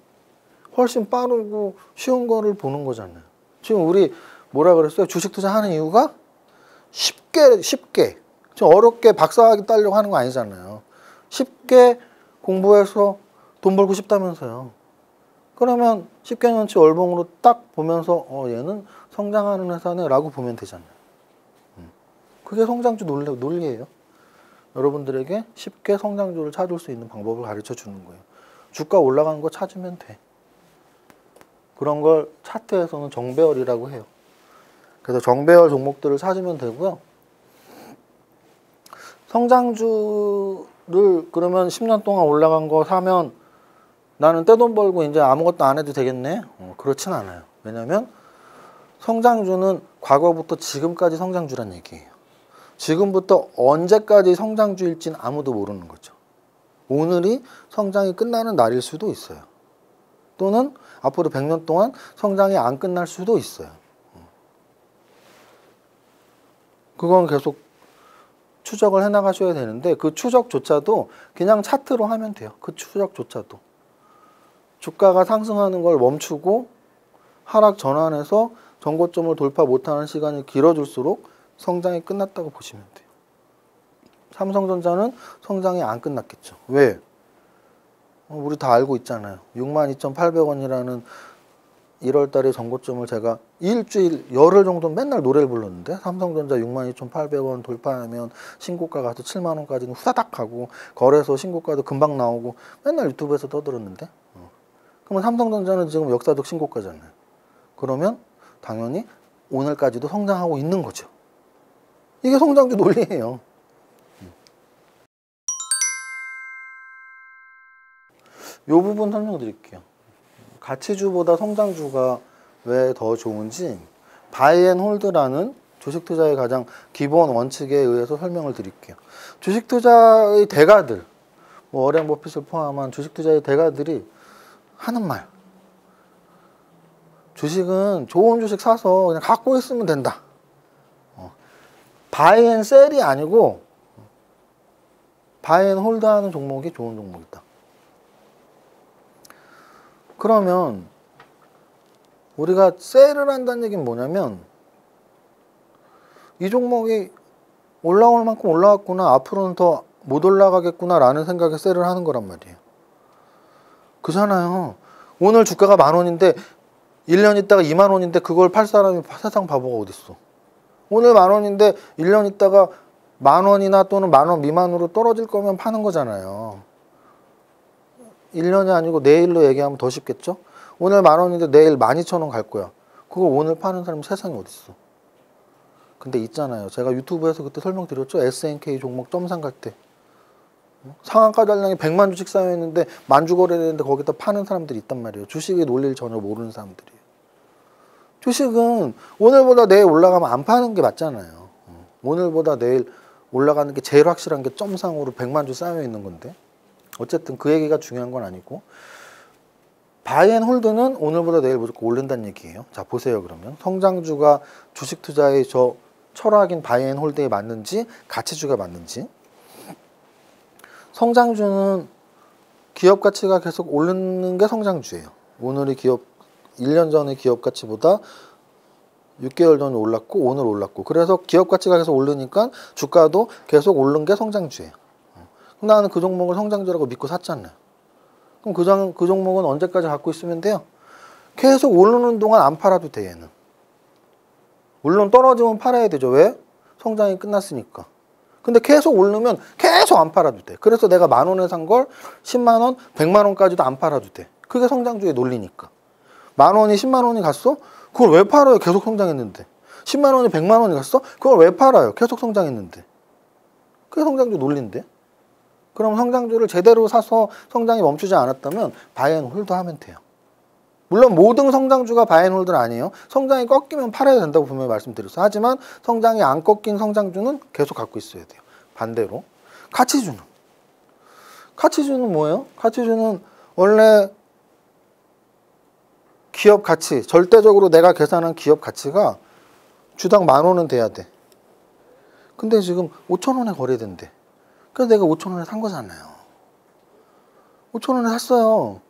훨씬 빠르고 쉬운 거를 보는 거잖아요. 지금 우리 뭐라 그랬어요? 주식 투자하는 이유가 쉽게 좀 어렵게 박사학위 따려고 하는 거 아니잖아요. 쉽게 공부해서 돈 벌고 싶다면서요. 그러면 10개년치 월봉으로 딱 보면서 얘는 성장하는 회사네 라고 보면 되잖아요. 그게 성장주 논리예요. 여러분들에게 쉽게 성장주를 찾을 수 있는 방법을 가르쳐 주는 거예요. 주가 올라가는 거 찾으면 돼. 그런 걸 차트에서는 정배열이라고 해요. 그래서 정배열 종목들을 찾으면 되고요. 성장주를 그러면 10년 동안 올라간 거 사면 나는 떼돈 벌고 이제 아무것도 안 해도 되겠네? 그렇진 않아요. 왜냐면 성장주는 과거부터 지금까지 성장주란 얘기예요. 지금부터 언제까지 성장주일진 아무도 모르는 거죠. 오늘이 성장이 끝나는 날일 수도 있어요. 또는 앞으로 100년 동안 성장이 안 끝날 수도 있어요. 그건 계속 추적을 해나가셔야 되는데 그 추적조차도 그냥 차트로 하면 돼요. 그 추적조차도. 주가가 상승하는 걸 멈추고 하락 전환해서 전고점을 돌파 못하는 시간이 길어질수록 성장이 끝났다고 보시면 돼요. 삼성전자는 성장이 안 끝났겠죠. 왜? 우리 다 알고 있잖아요. 62,800원이라는 1월달에 전고점을 제가 일주일, 열흘 정도 맨날 노래를 불렀는데 삼성전자 62,800원 돌파하면 신고가 가서 7만원까지는 후다닥 가고 거래소 신고가도 금방 나오고 맨날 유튜브에서 떠들었는데 그러면 삼성전자는 지금 역사적 신고가잖아요. 그러면 당연히 오늘까지도 성장하고 있는 거죠. 이게 성장주 논리예요. 이 부분 설명드릴게요. 가치주보다 성장주가 왜 더 좋은지 바이앤홀드라는 주식 투자의 가장 기본 원칙에 의해서 설명을 드릴게요. 주식 투자의 대가들, 뭐 워렌 버핏을 포함한 주식 투자의 대가들이 하는 말. 주식은 좋은 주식 사서 그냥 갖고 있으면 된다. 바이앤셀이 아니고 바이앤홀드 하는 종목이 좋은 종목이다. 그러면 우리가 셀을 한다는 얘기는 뭐냐면 이 종목이 올라올 만큼 올라왔구나, 앞으로는 더 못 올라가겠구나 라는 생각에 셀을 하는 거란 말이에요. 그잖아요. 오늘 주가가 10,000원인데 1년 있다가 20,000원인데 그걸 팔 사람이 세상 바보가 어딨어. 오늘 10,000원인데 1년 있다가 10,000원이나 또는 10,000원 미만으로 떨어질 거면 파는 거잖아요. 1년이 아니고 내일로 얘기하면 더 쉽겠죠? 오늘 10,000원인데 내일 12,000원 갈 거야. 그걸 오늘 파는 사람이 세상에 어딨어. 근데 있잖아요. 제가 유튜브에서 그때 설명드렸죠? SNK 종목 점상 갈 때. 상한가 달량이 100만 주씩 쌓여있는데 만주 거래되는데 거기다 파는 사람들이 있단 말이에요. 주식의 논리를 전혀 모르는 사람들이에요. 주식은 오늘보다 내일 올라가면 안 파는 게 맞잖아요. 오늘보다 내일 올라가는 게 제일 확실한 게 점상으로 100만 주 쌓여있는 건데 어쨌든 그 얘기가 중요한 건 아니고 바이앤홀드는 오늘보다 내일 무조건 오른다는 얘기예요. 자 보세요. 그러면 성장주가 주식 투자의 저 철학인 바이앤홀드에 맞는지 가치주가 맞는지. 성장주는 기업 가치가 계속 오르는 게 성장주예요. 오늘의 기업 1년 전의 기업 가치보다 6개월 전에 올랐고 오늘 올랐고 그래서 기업 가치가 계속 오르니까 주가도 계속 오른 게 성장주예요. 나는 그 종목을 성장주라고 믿고 샀잖아요. 그럼 그 종목은 언제까지 갖고 있으면 돼요? 계속 오르는 동안 안 팔아도 돼 얘는. 물론 떨어지면 팔아야 되죠. 왜? 성장이 끝났으니까. 근데 계속 오르면 계속 안 팔아도 돼. 그래서 내가 10,000원에 산 걸 10만원, 100만원까지도 안 팔아도 돼. 그게 성장주의 논리니까. 10,000원이 10만원이 갔어? 그걸 왜 팔아요? 계속 성장했는데. 10만원이 100만원이 갔어? 그걸 왜 팔아요? 계속 성장했는데. 그게 성장주 논리인데. 그럼 성장주를 제대로 사서 성장이 멈추지 않았다면 바이앤홀드 하면 돼요. 물론 모든 성장주가 바이앤홀드는 아니에요. 성장이 꺾이면 팔아야 된다고 분명히 말씀드렸어요. 하지만 성장이 안 꺾인 성장주는 계속 갖고 있어야 돼요. 반대로 가치주는 뭐예요? 가치주는 원래 기업 가치, 절대적으로 내가 계산한 기업 가치가 주당 10,000원은 돼야 돼. 근데 지금 5,000원에 거래된대. 그래서 내가 5,000원에 산 거잖아요. 5,000원에 샀어요.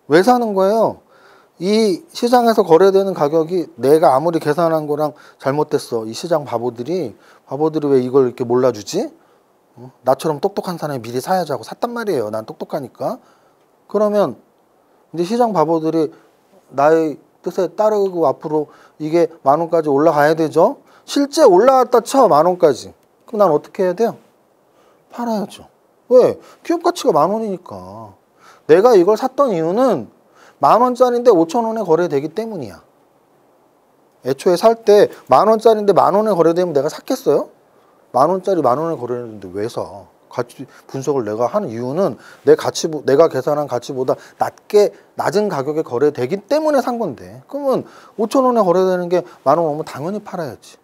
왜 사는 거예요? 이 시장에서 거래되는 가격이 내가 아무리 계산한 거랑 잘못됐어. 이 시장 바보들이 왜 이걸 이렇게 몰라주지? 나처럼 똑똑한 사람이 미리 사야지 하고 샀단 말이에요. 난 똑똑하니까. 그러면 근데 시장 바보들이 나의 뜻에 따르고 앞으로 이게 10,000원까지 올라가야 되죠. 실제 올라갔다 쳐 10,000원까지. 그럼 난 어떻게 해야 돼요? 팔아야죠. 왜? 기업 가치가 10,000원이니까. 내가 이걸 샀던 이유는 10,000원짜리인데 5,000원에 거래되기 때문이야. 애초에 살 때 10,000원짜리인데 10,000원에 거래되면 내가 샀겠어요? 10,000원짜리 10,000원에 거래되는데 왜 사? 가치 분석을 내가 하는 이유는 내가 계산한 가치보다 낮은 가격에 거래되기 때문에 산 건데, 그러면 5,000원에 거래되는 게 10,000원 오면 당연히 팔아야지.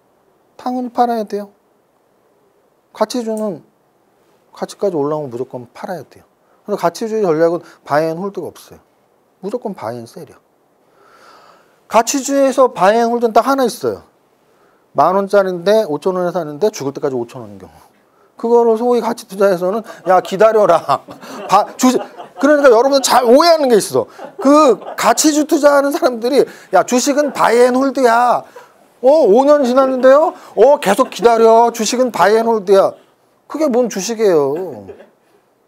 당연히 팔아야 돼요. 가치주는 가치까지 올라오면 무조건 팔아야 돼요. 그래서 가치주의 전략은 바이 앤 홀드가 없어요. 무조건 바이 앤 셀이야. 가치주에서 바이 앤 홀드는 딱 하나 있어요. 10,000원짜리인데 5,000원에 사는데 죽을 때까지 5,000원인 경우. 그거를 소위 가치 투자에서는 야 기다려라. 그러니까 여러분들 잘 오해하는 게 있어. 그 가치주 투자하는 사람들이 야 주식은 바이 앤 홀드야. 5년 지났는데요. 계속 기다려. 주식은 바이 앤 홀드야. 그게 뭔 주식이에요.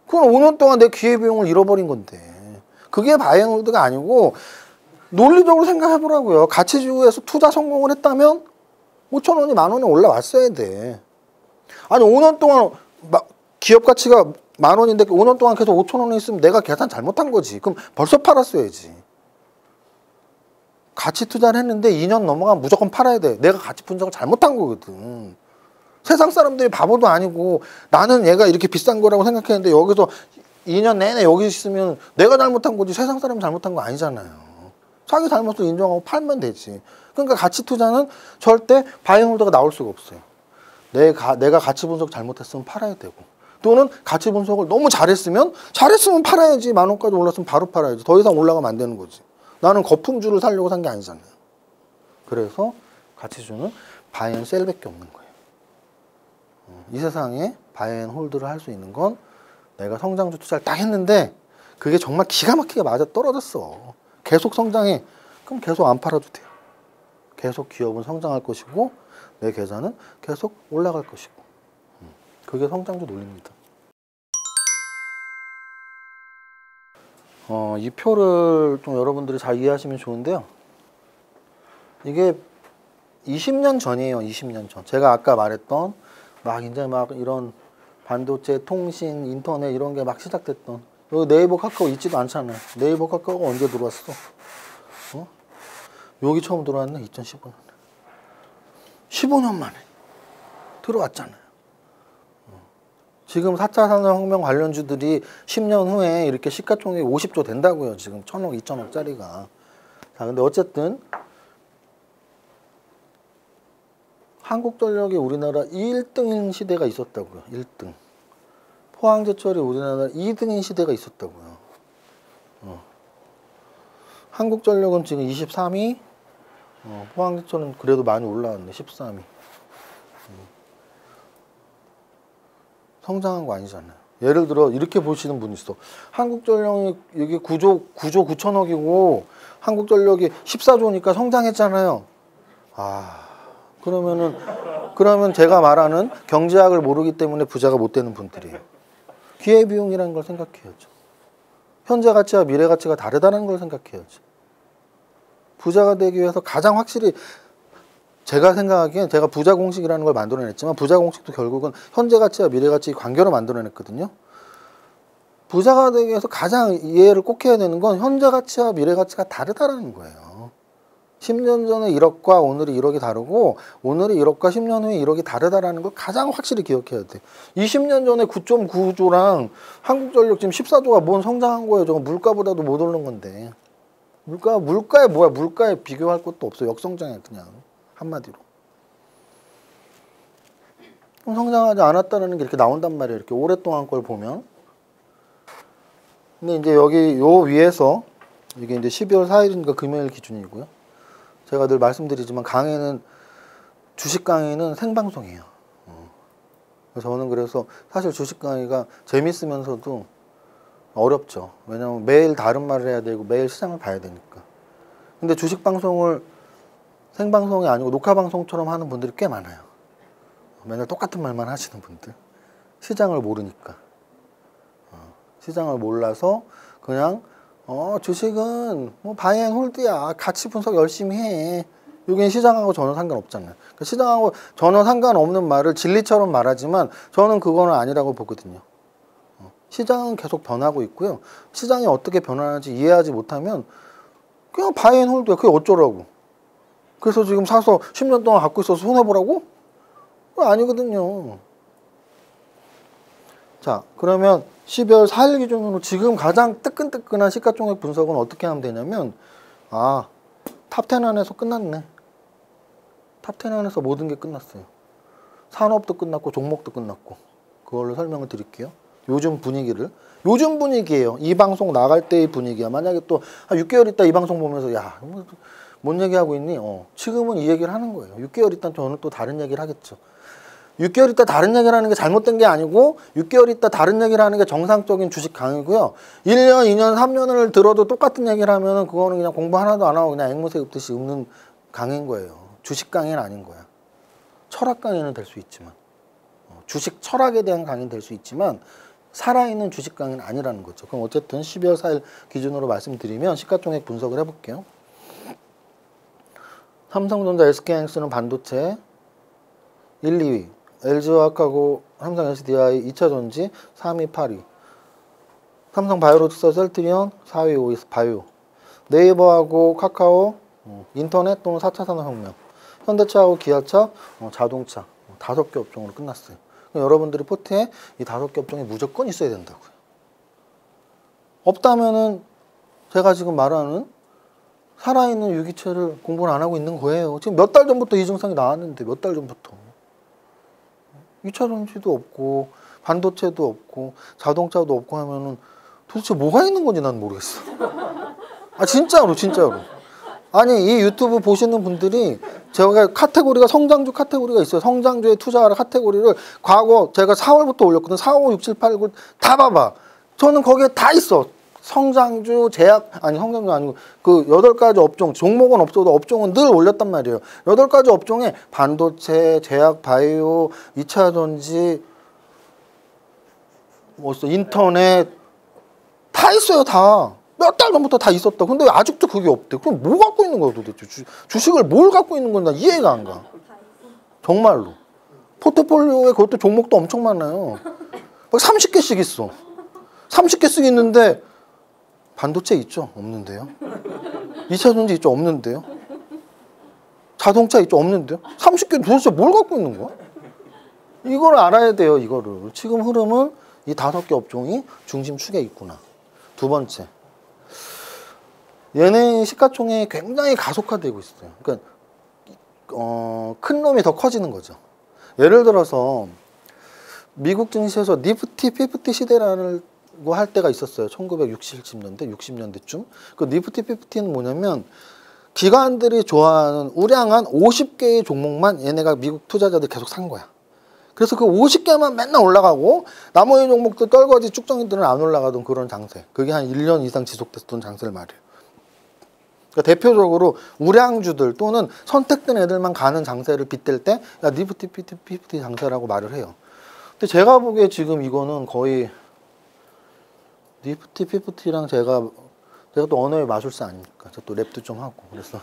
그건 5년 동안 내 기회비용을 잃어버린 건데. 그게 바이 앤 홀드가 아니고 논리적으로 생각해 보라고요. 가치주에서 투자 성공을 했다면 5,000원이 10,000원에 올라왔어야 돼. 아니 5년 동안 기업 가치가 10,000원인데 5년 동안 계속 5,000원에 있으면 내가 계산 잘못한 거지. 그럼 벌써 팔았어야지. 가치 투자를 했는데 2년 넘어가면 무조건 팔아야 돼. 내가 가치 분석을 잘못한 거거든. 세상 사람들이 바보도 아니고 나는 얘가 이렇게 비싼 거라고 생각했는데 여기서 2년 내내 여기 있으면 내가 잘못한 거지 세상 사람이 잘못한 거 아니잖아요. 자기 잘못을 인정하고 팔면 되지. 그러니까 가치 투자는 절대 바이 앤 홀드가 나올 수가 없어요. 내가 가치 분석 잘못했으면 팔아야 되고, 또는 가치 분석을 너무 잘했으면 팔아야지. 10,000원까지 올랐으면 바로 팔아야지. 더 이상 올라가면 안 되는 거지. 나는 거품주를 사려고 산 게 아니잖아요. 그래서 가치주는 바이 앤 셀밖에 없는 거예요. 이 세상에 바이 앤 홀드를 할 수 있는 건 내가 성장주 투자를 딱 했는데 그게 정말 기가 막히게 맞아 떨어졌어. 계속 성장해. 그럼 계속 안 팔아도 돼요. 계속 기업은 성장할 것이고 내 계좌는 계속 올라갈 것이고. 그게 성장주 논리입니다. 이 표를 좀 여러분들이 잘 이해하시면 좋은데요. 이게 20년 전이에요. 20년 전. 제가 아까 말했던 이제 이런 반도체, 통신, 인터넷 이런 게 막 시작됐던, 여기 네이버 카카오 있지도 않잖아요. 네이버 카카오가 언제 들어왔어? 여기 처음 들어왔네. 2015년. 15년 만에 들어왔잖아요. 지금 4차 산업혁명 관련주들이 10년 후에 이렇게 시가총액이 50조 된다고요. 지금 1,000억, 2,000억짜리가. 자, 근데 어쨌든 한국전력이 우리나라 1등인 시대가 있었다고요. 1등. 포항제철이 우리나라 2등인 시대가 있었다고요. 한국전력은 지금 23위, 포항제철은 그래도 많이 올라왔네. 13위. 성장한 거 아니잖아요. 예를 들어 이렇게 보시는 분이 있어. 한국전력이 여기 9조 9천억이고 한국전력이 14조니까 성장했잖아요. 그러면 제가 말하는 경제학을 모르기 때문에 부자가 못 되는 분들이에요. 기회비용이라는 걸 생각해야죠. 현재 가치와 미래 가치가 다르다는 걸 생각해야죠. 부자가 되기 위해서 가장 확실히, 제가 생각하기엔 제가 부자 공식이라는 걸 만들어냈지만 부자 공식도 결국은 현재 가치와 미래 가치 관계로 만들어냈거든요. 부자가 되기 위해서 가장 이해를 꼭 해야 되는 건 현재 가치와 미래 가치가 다르다는 거예요. 10년 전에 1억과 오늘의 1억이 다르고 오늘의 1억과 10년 후에 1억이 다르다는 걸 가장 확실히 기억해야 돼. 20년 전에 9.9조랑 한국전력 지금 14조가 뭔 성장한 거예요. 저거 물가보다도 못 오른 건데. 물가에 뭐야? 물가에 비교할 것도 없어. 역성장이야 그냥. 한마디로. 성장하지 않았다는 게 이렇게 나온단 말이에요. 이렇게 오랫동안 걸 보면. 근데 이제 여기 요 위에서 이게 이제 12월 4일인가 금요일 기준이고요. 제가 늘 말씀드리지만 주식 강의는 생방송이에요. 저는 그래서 사실 주식 강의가 재밌으면서도 어렵죠. 왜냐하면 매일 다른 말을 해야 되고 매일 시장을 봐야 되니까. 근데 주식 방송을 생방송이 아니고 녹화방송처럼 하는 분들이 꽤 많아요. 맨날 똑같은 말만 하시는 분들. 시장을 모르니까. 시장을 몰라서 그냥 주식은 뭐 바이앤홀드야. 가치 분석 열심히 해. 이게 시장하고 전혀 상관없잖아요. 그러니까 시장하고 전혀 상관없는 말을 진리처럼 말하지만 저는 그거는 아니라고 보거든요. 시장은 계속 변하고 있고요. 시장이 어떻게 변하는지 이해하지 못하면 그냥 바이앤홀드야. 그게 어쩌라고. 그래서 지금 사서 10년 동안 갖고 있어서 손해보라고? 그거 아니거든요. 자, 그러면 12월 4일 기준으로 지금 가장 뜨끈뜨끈한 시가총액 분석은 어떻게 하면 되냐면 탑10 안에서 끝났네. 탑10 안에서 모든 게 끝났어요. 산업도 끝났고 종목도 끝났고 그걸로 설명을 드릴게요. 요즘 분위기예요. 이 방송 나갈 때의 분위기야. 만약에 또 한 6개월 있다 이 방송 보면서 야, 뭔 얘기하고 있니? 지금은 이 얘기를 하는 거예요. 6개월 있다 저는 또 다른 얘기를 하겠죠. 6개월 있다 다른 얘기를 하는 게 잘못된 게 아니고 6개월 있다 다른 얘기를 하는 게 정상적인 주식 강의고요. 1년, 2년, 3년을 들어도 똑같은 얘기를 하면은 그거는 그냥 공부 하나도 안 하고 그냥 앵무새 읊듯이 읊는 강의인 거예요. 주식 강의는 아닌 거야. 철학 강의는 될 수 있지만 주식 철학에 대한 강의는 될 수 있지만 살아있는 주식 강의는 아니라는 거죠. 그럼 어쨌든 12월 4일 기준으로 말씀드리면 시가총액 분석을 해볼게요. 삼성전자, SK하이닉스는 반도체 1, 2위, LG화학하고 삼성 SDI 2차 전지 3위, 8위, 삼성 바이오로직스, 셀트리온 4위, 5위 바이오, 네이버하고 카카오 인터넷 또는 4차 산업혁명, 현대차하고 기아차 자동차 5개 업종으로 끝났어요. 여러분들이 포트에 이 5개 업종이 무조건 있어야 된다고요. 없다면은 제가 지금 말하는 살아있는 유기체를 공부를 안 하고 있는 거예요. 지금 몇 달 전부터 이 증상이 나왔는데 몇 달 전부터 2차 전지도 없고 반도체도 없고 자동차도 없고 하면은 도대체 뭐가 있는 건지 난 모르겠어. 진짜로. 아니 이 유튜브 보시는 분들이 제가 카테고리가 성장주 카테고리가 있어요. 성장주에 투자하라 카테고리를 과거 제가 4월부터 올렸거든. 4, 5, 6, 7, 8, 9 다 봐봐. 저는 거기에 다 있어. 성장주, 성장주 아니고 그 8가지 업종, 종목은 없어도 업종은 늘 올렸단 말이에요. 8가지 업종에 반도체, 제약, 바이오, 2차 전지, 인터넷 다 있어요. 다. 몇 달 전부터 다 있었다. 근데 아직도 그게 없대. 그럼 뭐 갖고 있는 거야 도대체? 주식을 뭘 갖고 있는 건 나 이해가 안 가. 정말로. 포트폴리오에 그것도 종목도 엄청 많아요. 막 30개씩 있어. 30개씩 있는데 반도체 있죠? 없는데요. 2차 전지 있죠? 없는데요. 자동차 있죠? 없는데요. 30개 도대체 뭘 갖고 있는 거야? 이걸 알아야 돼요. 이거를. 지금 흐름은 이 5개 업종이 중심축에 있구나. 두 번째. 얘네 시가총액이 굉장히 가속화되고 있어요. 그러니까 큰 놈이 더 커지는 거죠. 예를 들어서 미국 증시에서 니프티 50 시대라고 할 때가 있었어요. 1960년대, 60년대쯤. 그 니프티 50는 뭐냐면 기관들이 좋아하는 우량한 50개의 종목만 얘네가 미국 투자자들이 계속 산 거야. 그래서 그 50개만 맨날 올라가고 나머지 종목들 떨거지 쭉정이들은 안 올라가던 그런 장세. 그게 한 1년 이상 지속됐던 장세를 말해요. 그러니까 대표적으로 우량주들 또는 선택된 애들만 가는 장세를 빗댈 때 야, 니프티 50 장세라고 말을 해요. 근데 제가 보기에 지금 이거는 거의 니프티 50랑 제가 또 언어의 마술사 아닙니까? 저 또 랩도 좀 하고 그래서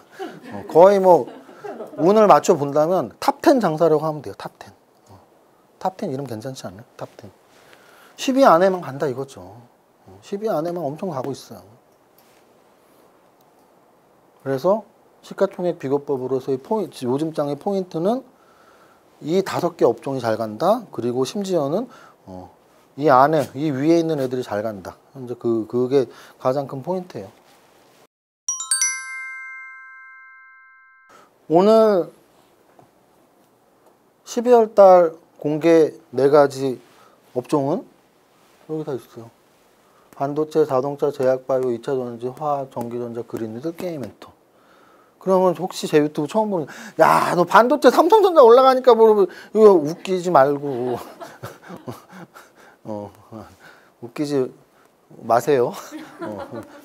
거의 뭐 운을 맞춰 본다면 탑10 장사라고 하면 돼요. 탑10. 탑10 이름 괜찮지 않나요? 탑10. 10위 안에만 간다 이거죠. 10위 안에만 엄청 가고 있어요. 그래서 시가총액 비교법으로서의 요즘 장의 포인트는 이 5개 업종이 잘 간다. 그리고 심지어는 이 안에 이 위에 있는 애들이 잘 간다. 이제 그게 가장 큰 포인트예요. 오늘 12월 달 공개 4가지 업종은 여기 다 있어요. 반도체, 자동차, 제약, 바이오, 2차 전지, 화학, 전기전자, 그린미들, 게임 엔터. 그러면 혹시 제 유튜브 처음 보는 야, 너 반도체 삼성전자 올라가니까 뭐 이거 웃기지 말고 웃기지 마세요.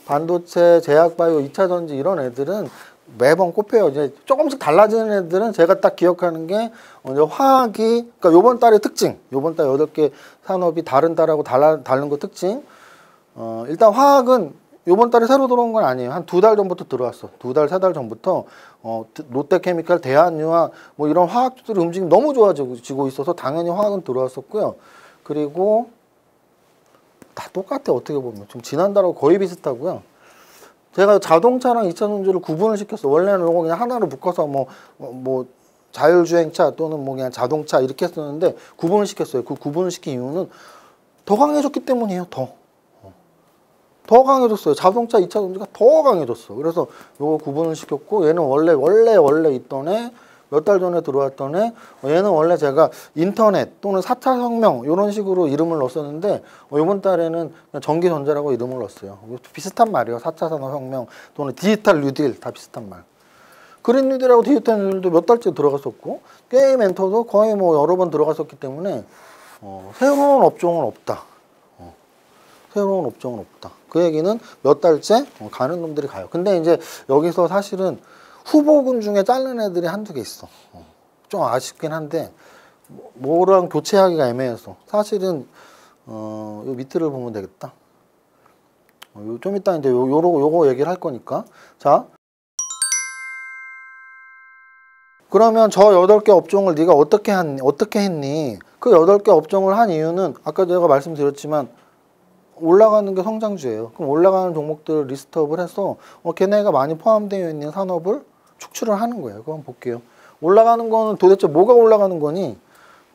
반도체, 제약, 바이오, 2차 전지 이런 애들은 매번 꼽혀요. 이제 조금씩 달라지는 애들은 제가 딱 기억하는 게 화학이 그러니까 요번 달의 특징, 요번 달 8개 산업이 다른 달하고 다른 거 특징. 일단 화학은 요번 달에 새로 들어온 건 아니에요. 한 2달 전부터 들어왔어. 2달, 3달 전부터 롯데케미칼, 대한유화 뭐 이런 화학주들의 움직임이 너무 좋아지고 있어서 당연히 화학은 들어왔었고요. 그리고 다 똑같아. 어떻게 보면 좀 지난달하고 거의 비슷하고요. 제가 자동차랑 2차전지를 구분을 시켰어. 원래는 이거 그냥 하나로 묶어서 뭐 자율주행차 또는 뭐 그냥 자동차 이렇게 했었는데 구분을 시켰어요. 그 구분을 시킨 이유는 더 강해졌기 때문이에요. 더 강해졌어요. 자동차 2차 전지가 더 강해졌어. 그래서 요거 구분을 시켰고, 얘는 원래 있던 애, 몇 달 전에 들어왔던 애, 얘는 원래 제가 인터넷 또는 4차 혁명 이런 식으로 이름을 넣었었는데 이번 달에는 그냥 전기전자라고 이름을 넣었어요. 비슷한 말이에요. 4차 산업혁명 또는 디지털 뉴딜 다 비슷한 말. 그린 뉴딜하고 디지털 뉴딜도 몇 달째 들어갔었고, 게임 엔터도 거의 뭐 여러 번 들어갔었기 때문에 새로운 업종은 없다. 새로운 업종은 없다. 그 얘기는 몇 달째 가는 놈들이 가요. 근데 이제 여기서 사실은 후보군 중에 자른 애들이 한두 개 있어. 좀 아쉽긴 한데 뭐랑 교체하기가 애매해서 사실은 요 밑을 보면 되겠다. 좀 이따 이제 요거 얘기를 할 거니까. 자, 그러면 저 8개 업종을 네가 어떻게 했니? 그 8개 업종을 한 이유는 아까 제가 말씀드렸지만 올라가는 게 성장주예요. 그럼 올라가는 종목들을 리스트업을 해서 걔네가 많이 포함되어 있는 산업을 축출을 하는 거예요. 그거 한번 볼게요. 올라가는 거는 도대체 뭐가 올라가는 거니?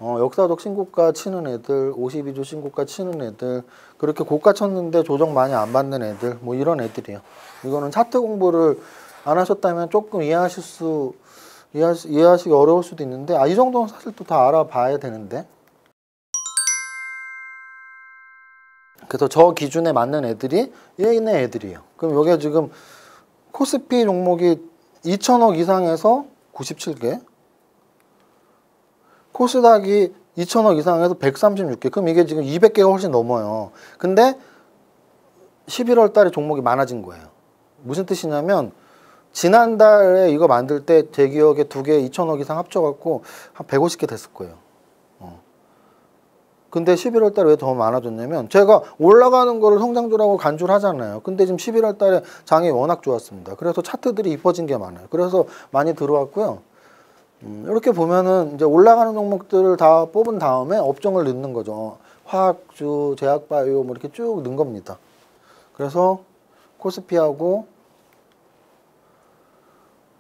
역사적 신고가 치는 애들, 52주 신고가 치는 애들, 그렇게 고가 쳤는데 조정 많이 안 받는 애들, 뭐 이런 애들이에요. 이거는 차트 공부를 안 하셨다면 조금 이해하시기 어려울 수도 있는데, 이 정도는 사실 또 다 알아봐야 되는데. 그래서 저 기준에 맞는 애들이 얘네 애들이에요. 그럼 여기에 지금 코스피 종목이 2천억 이상에서 97개, 코스닥이 2천억 이상에서 136개. 그럼 이게 지금 200개가 훨씬 넘어요. 근데 11월 달에 종목이 많아진 거예요. 무슨 뜻이냐면 지난달에 이거 만들 때 제 기억에 2개 2천억 이상 합쳐갖고 한 150개 됐을 거예요. 근데 11월 달에 왜 더 많아졌냐면 제가 올라가는 거를 성장주라고 간주를 하잖아요. 근데 지금 11월 달에 장이 워낙 좋았습니다. 그래서 차트들이 이뻐진 게 많아요. 그래서 많이 들어왔고요. 이렇게 보면은 이제 올라가는 종목들을 다 뽑은 다음에 업종을 넣는 거죠. 화학주, 제약바이오 뭐 이렇게 쭉 넣은 겁니다. 그래서 코스피하고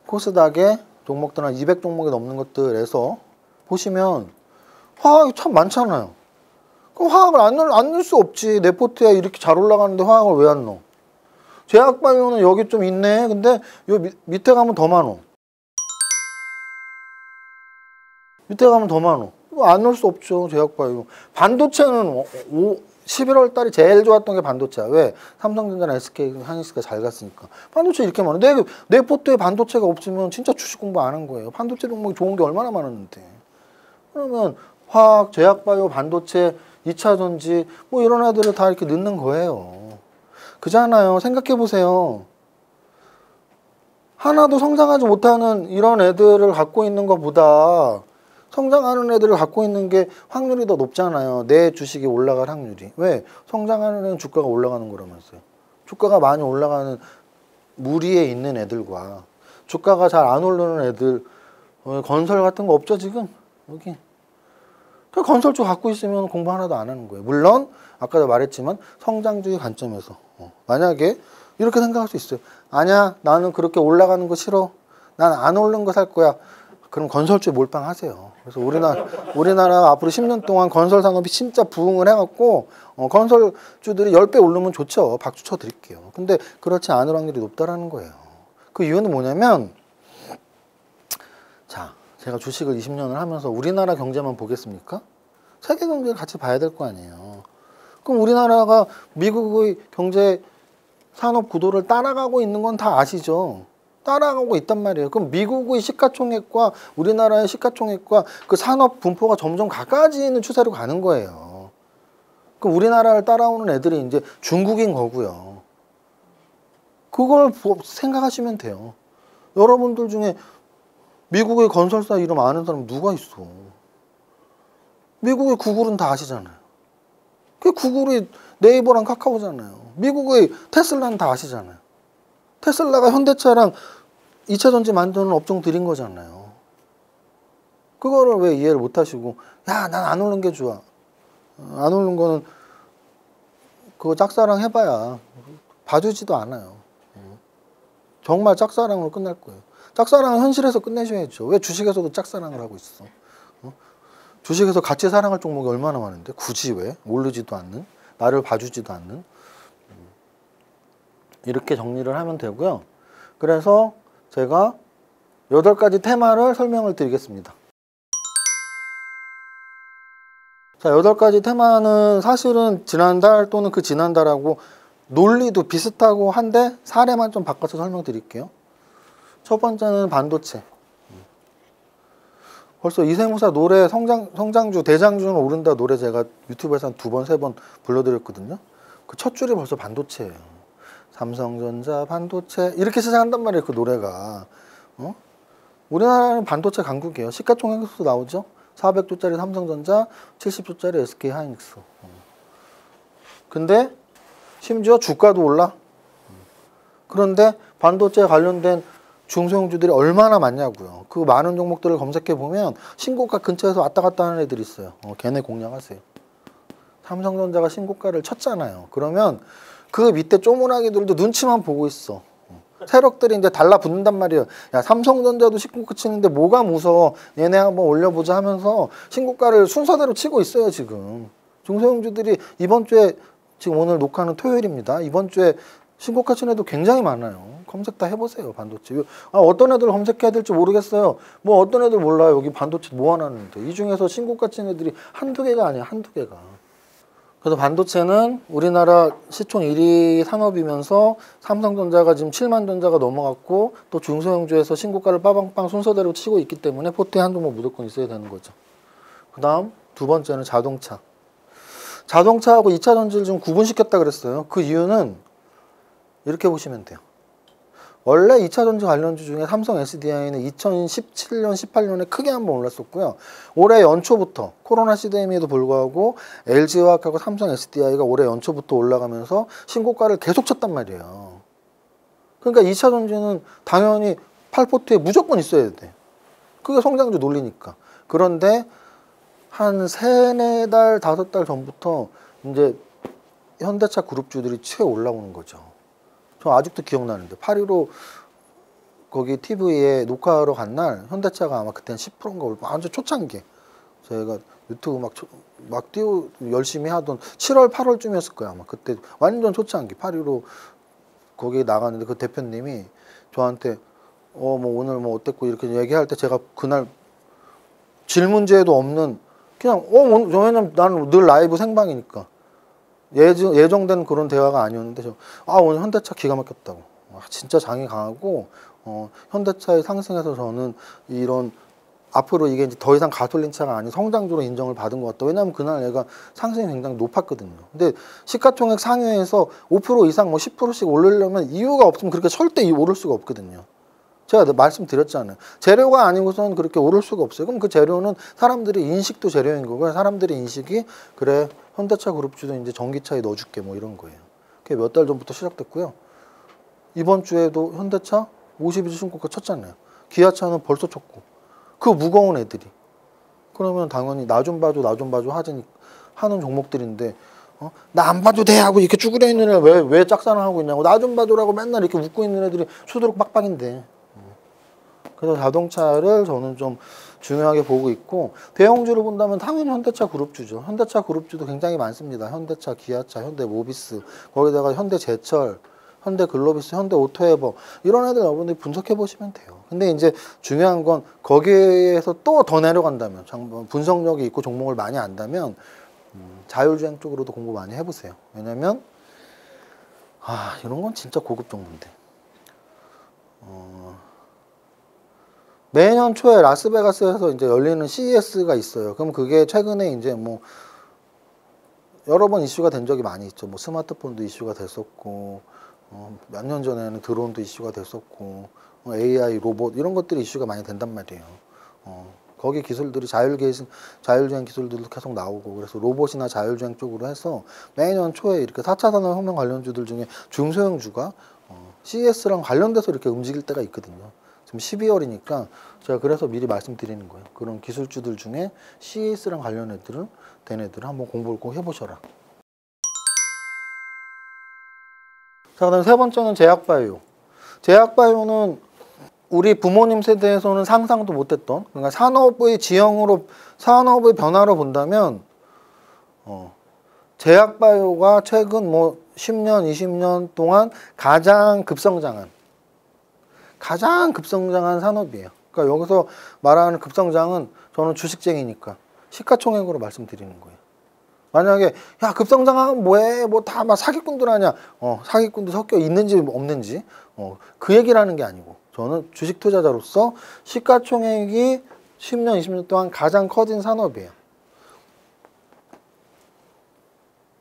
코스닥의 종목들 한 200종목이 넘는 것들에서 보시면 화학이 참 많잖아요. 그럼 화학을 안 넣을 수 없지. 내 포트에 이렇게 잘 올라가는데 화학을 왜 안 넣어? 제약바이오는 여기 좀 있네. 근데 요 밑에 가면 더 많어. 밑에 가면 더 많어. 안 넣을 수 없죠. 제약바이오. 반도체는 11월 달이 제일 좋았던 게 반도체야. 왜? 삼성전자나 SK 하이닉스가 잘 갔으니까. 반도체 이렇게 많아. 내 포트에 반도체가 없으면 진짜 주식 공부 안 한 거예요. 반도체 종목이 좋은 게 얼마나 많았는데. 그러면 화학, 제약바이오, 반도체, 2차 전지 뭐 이런 애들을 다 이렇게 넣는 거예요. 그잖아요. 생각해 보세요. 하나도 성장하지 못하는 이런 애들을 갖고 있는 것보다 성장하는 애들을 갖고 있는 게 확률이 더 높잖아요. 내 주식이 올라갈 확률이. 왜? 성장하는 애는 주가가 올라가는 거라면서요. 주가가 많이 올라가는 무리에 있는 애들과 주가가 잘 안 오르는 애들, 건설 같은 거 없죠 지금? 여기. 건설주 갖고 있으면 공부 하나도 안 하는 거예요. 물론 아까도 말했지만 성장주의 관점에서 만약에 이렇게 생각할 수 있어요. 아니야, 나는 그렇게 올라가는 거 싫어. 난 안 오르는 거 살 거야. 그럼 건설주에 몰빵하세요. 그래서 우리나라 앞으로 10년 동안 건설 산업이 진짜 부흥을 해갖고 건설주들이 10배 오르면 좋죠. 박수 쳐드릴게요. 근데 그렇지 않을 확률이 높다라는 거예요. 그 이유는 뭐냐면, 자, 제가 주식을 20년을 하면서 우리나라 경제만 보겠습니까? 세계 경제를 같이 봐야 될 거 아니에요. 그럼 우리나라가 미국의 경제 산업 구도를 따라가고 있는 건 다 아시죠? 따라가고 있단 말이에요. 그럼 미국의 시가총액과 우리나라의 시가총액과 그 산업 분포가 점점 가까워지는 추세로 가는 거예요. 그럼 우리나라를 따라오는 애들이 이제 중국인 거고요. 그걸 생각하시면 돼요. 여러분들 중에 미국의 건설사 이름 아는 사람 누가 있어? 미국의 구글은 다 아시잖아요. 그 구글이 네이버랑 카카오잖아요. 미국의 테슬라는 다 아시잖아요. 테슬라가 현대차랑 2차 전지 만드는 업종 들인 거잖아요. 그거를 왜 이해를 못 하시고, 야, 난 안 오른 게 좋아. 안 오른 거는 그거 짝사랑 해봐야 봐주지도 않아요. 정말 짝사랑으로 끝날 거예요. 짝사랑은 현실에서 끝내셔야죠. 왜 주식에서도 짝사랑을 하고 있어? 주식에서 같이 사랑할 종목이 얼마나 많은데 굳이 왜? 모르지도 않는, 나를 봐주지도 않는. 이렇게 정리를 하면 되고요. 그래서 제가 8가지 테마를 설명을 드리겠습니다. 자, 8가지 테마는 사실은 지난달 또는 그 지난달하고 논리도 비슷하고 한데 사례만 좀 바꿔서 설명드릴게요. 첫 번째는 반도체. 벌써 이세무사 노래 성장주 대장주는 오른다 노래 제가 유튜브에서 한 2번, 3번 불러드렸거든요. 그 첫 줄이 벌써 반도체예요. 삼성전자 반도체 이렇게 시작한단 말이에요. 그 노래가. 우리나라는 반도체 강국이에요. 시가총액에서도 나오죠. 400조짜리 삼성전자, 70조짜리 SK하이닉스. 근데 심지어 주가도 올라. 그런데 반도체 관련된 중소형주들이 얼마나 많냐고요. 그 많은 종목들을 검색해 보면 신고가 근처에서 왔다 갔다 하는 애들이 있어요. 걔네 공략하세요. 삼성전자가 신고가를 쳤잖아요. 그러면 그 밑에 쪼무라기들도 눈치만 보고 있어. 세력들이 이제 달라붙는단 말이에요. 야, 삼성전자도 신고가 치는데 뭐가 무서워. 얘네 한번 올려보자 하면서 신고가를 순서대로 치고 있어요, 지금. 중소형주들이 이번 주에, 지금 오늘 녹화는 토요일입니다. 이번 주에 신고가 친 애도 굉장히 많아요. 검색 다 해보세요, 반도체. 어떤 애들 검색해야 될지 모르겠어요. 뭐 어떤 애들 몰라요. 여기 반도체 뭐 하나 하는데. 이 중에서 신고가 친 애들이 한두 개가 아니야, 한두 개가. 그래서 반도체는 우리나라 시총 1위 산업이면서 삼성전자가 지금 7만 전자가 넘어갔고 또 중소형주에서 신고가를 빠방빵 순서대로 치고 있기 때문에 포트에 한 종목 무조건 있어야 되는 거죠. 그 다음 두 번째는 자동차. 자동차하고 2차 전지를 좀 구분시켰다 그랬어요. 그 이유는 이렇게 보시면 돼요. 원래 2차 전지 관련주 중에 삼성 SDI는 2017년, 18년에 크게 한번 올랐었고요. 올해 연초부터 코로나 시대임에도 불구하고 LG화학하고 삼성 SDI가 올해 연초부터 올라가면서 신고가를 계속 쳤단 말이에요. 그러니까 2차 전지는 당연히 팔포트에 무조건 있어야 돼. 그게 성장주 논리니까. 그런데 한 3, 4달, 5달 전부터 이제 현대차 그룹주들이 최 올라오는 거죠. 저 아직도 기억나는데 8.15 거기 TV에 녹화하러 간 날 현대차가 아마 그때는 10%인가 완전 초창기 제가 유튜브 막 띄우 열심히 하던 7월 8월쯤이었을 거야 아마. 그때 완전 초창기 8.15 거기 나갔는데 그 대표님이 저한테 뭐 오늘 뭐 어땠고 이렇게 얘기할 때 제가 그날 질문제도 없는 그냥 왜냐면 나는 늘 라이브 생방이니까 예정된 그런 대화가 아니었는데 오늘 현대차 기가 막혔다고. 진짜 장이 강하고 현대차의 상승에서 저는 이런 앞으로 이게 이제 더 이상 가솔린 차가 아닌 성장주로 인정을 받은 것 같다. 왜냐하면 그날 얘가 상승이 굉장히 높았거든요. 근데 시가총액 상위에서 5% 이상 뭐 10%씩 오르려면 이유가 없으면 그렇게 절대 오를 수가 없거든요. 제가 말씀드렸잖아요. 재료가 아니고서는 그렇게 오를 수가 없어요. 그럼 그 재료는 사람들의 인식도 재료인 거고요. 사람들의 인식이 그래 현대차 그룹주도 이제 전기차에 넣어줄게 뭐 이런 거예요. 그게 몇 달 전부터 시작됐고요. 이번 주에도 현대차 52주 신고가 쳤잖아요. 기아차는 벌써 쳤고. 그 무거운 애들이. 그러면 당연히 나 좀 봐줘 하는 종목들인데 나 안 봐도 돼 하고 이렇게 쭈그려 있는 애 왜 짝사랑하고 있냐고 나 좀 봐줘라고 맨날 이렇게 웃고 있는 애들이 수두룩 빡빡인데. 그래서 자동차를 저는 좀 중요하게 보고 있고 대형주를 본다면 당연히 현대차 그룹주죠. 현대차 그룹주도 굉장히 많습니다. 현대차, 기아차, 현대모비스, 거기다가 현대제철, 현대글로비스, 현대오토에버 이런 애들 여러분들이 분석해 보시면 돼요. 근데 이제 중요한 건 거기에서 또 더 내려간다면 분석력이 있고 종목을 많이 안다면 자율주행 쪽으로도 공부 많이 해보세요. 왜냐면 이런 건 진짜 고급 종목인데 매년 초에 라스베가스에서 이제 열리는 CES가 있어요. 그럼 그게 최근에 이제 뭐 여러 번 이슈가 된 적이 많이 있죠. 뭐 스마트폰도 이슈가 됐었고, 몇 년 전에는 드론도 이슈가 됐었고, AI, 로봇 이런 것들이 이슈가 많이 된단 말이에요. 거기 기술들이 자율주행 기술들도 계속 나오고 그래서 로봇이나 자율주행 쪽으로 해서 매년 초에 이렇게 4차 산업혁명 관련주들 중에 중소형주가 CES랑 관련돼서 이렇게 움직일 때가 있거든요. 지금 12월이니까 제가 그래서 미리 말씀드리는 거예요. 그런 기술주들 중에 CES랑 관련 된 애들은 한번 공부를 꼭 해보셔라. 자, 그다음 세 번째는 제약바이오. 제약바이오는 우리 부모님 세대에서는 상상도 못했던, 그러니까 산업의 지형으로, 산업의 변화로 본다면 제약바이오가 최근 뭐 10년, 20년 동안 가장 급성장한 산업이에요. 그러니까 여기서 말하는 급성장은 저는 주식쟁이니까 시가총액으로 말씀드리는 거예요. 만약에 야 급성장하면 뭐해? 뭐 다 막 사기꾼들 아니야? 사기꾼도 섞여 있는지 없는지 그 얘기를 하는 게 아니고 저는 주식 투자자로서 시가총액이 10년, 20년 동안 가장 커진 산업이에요.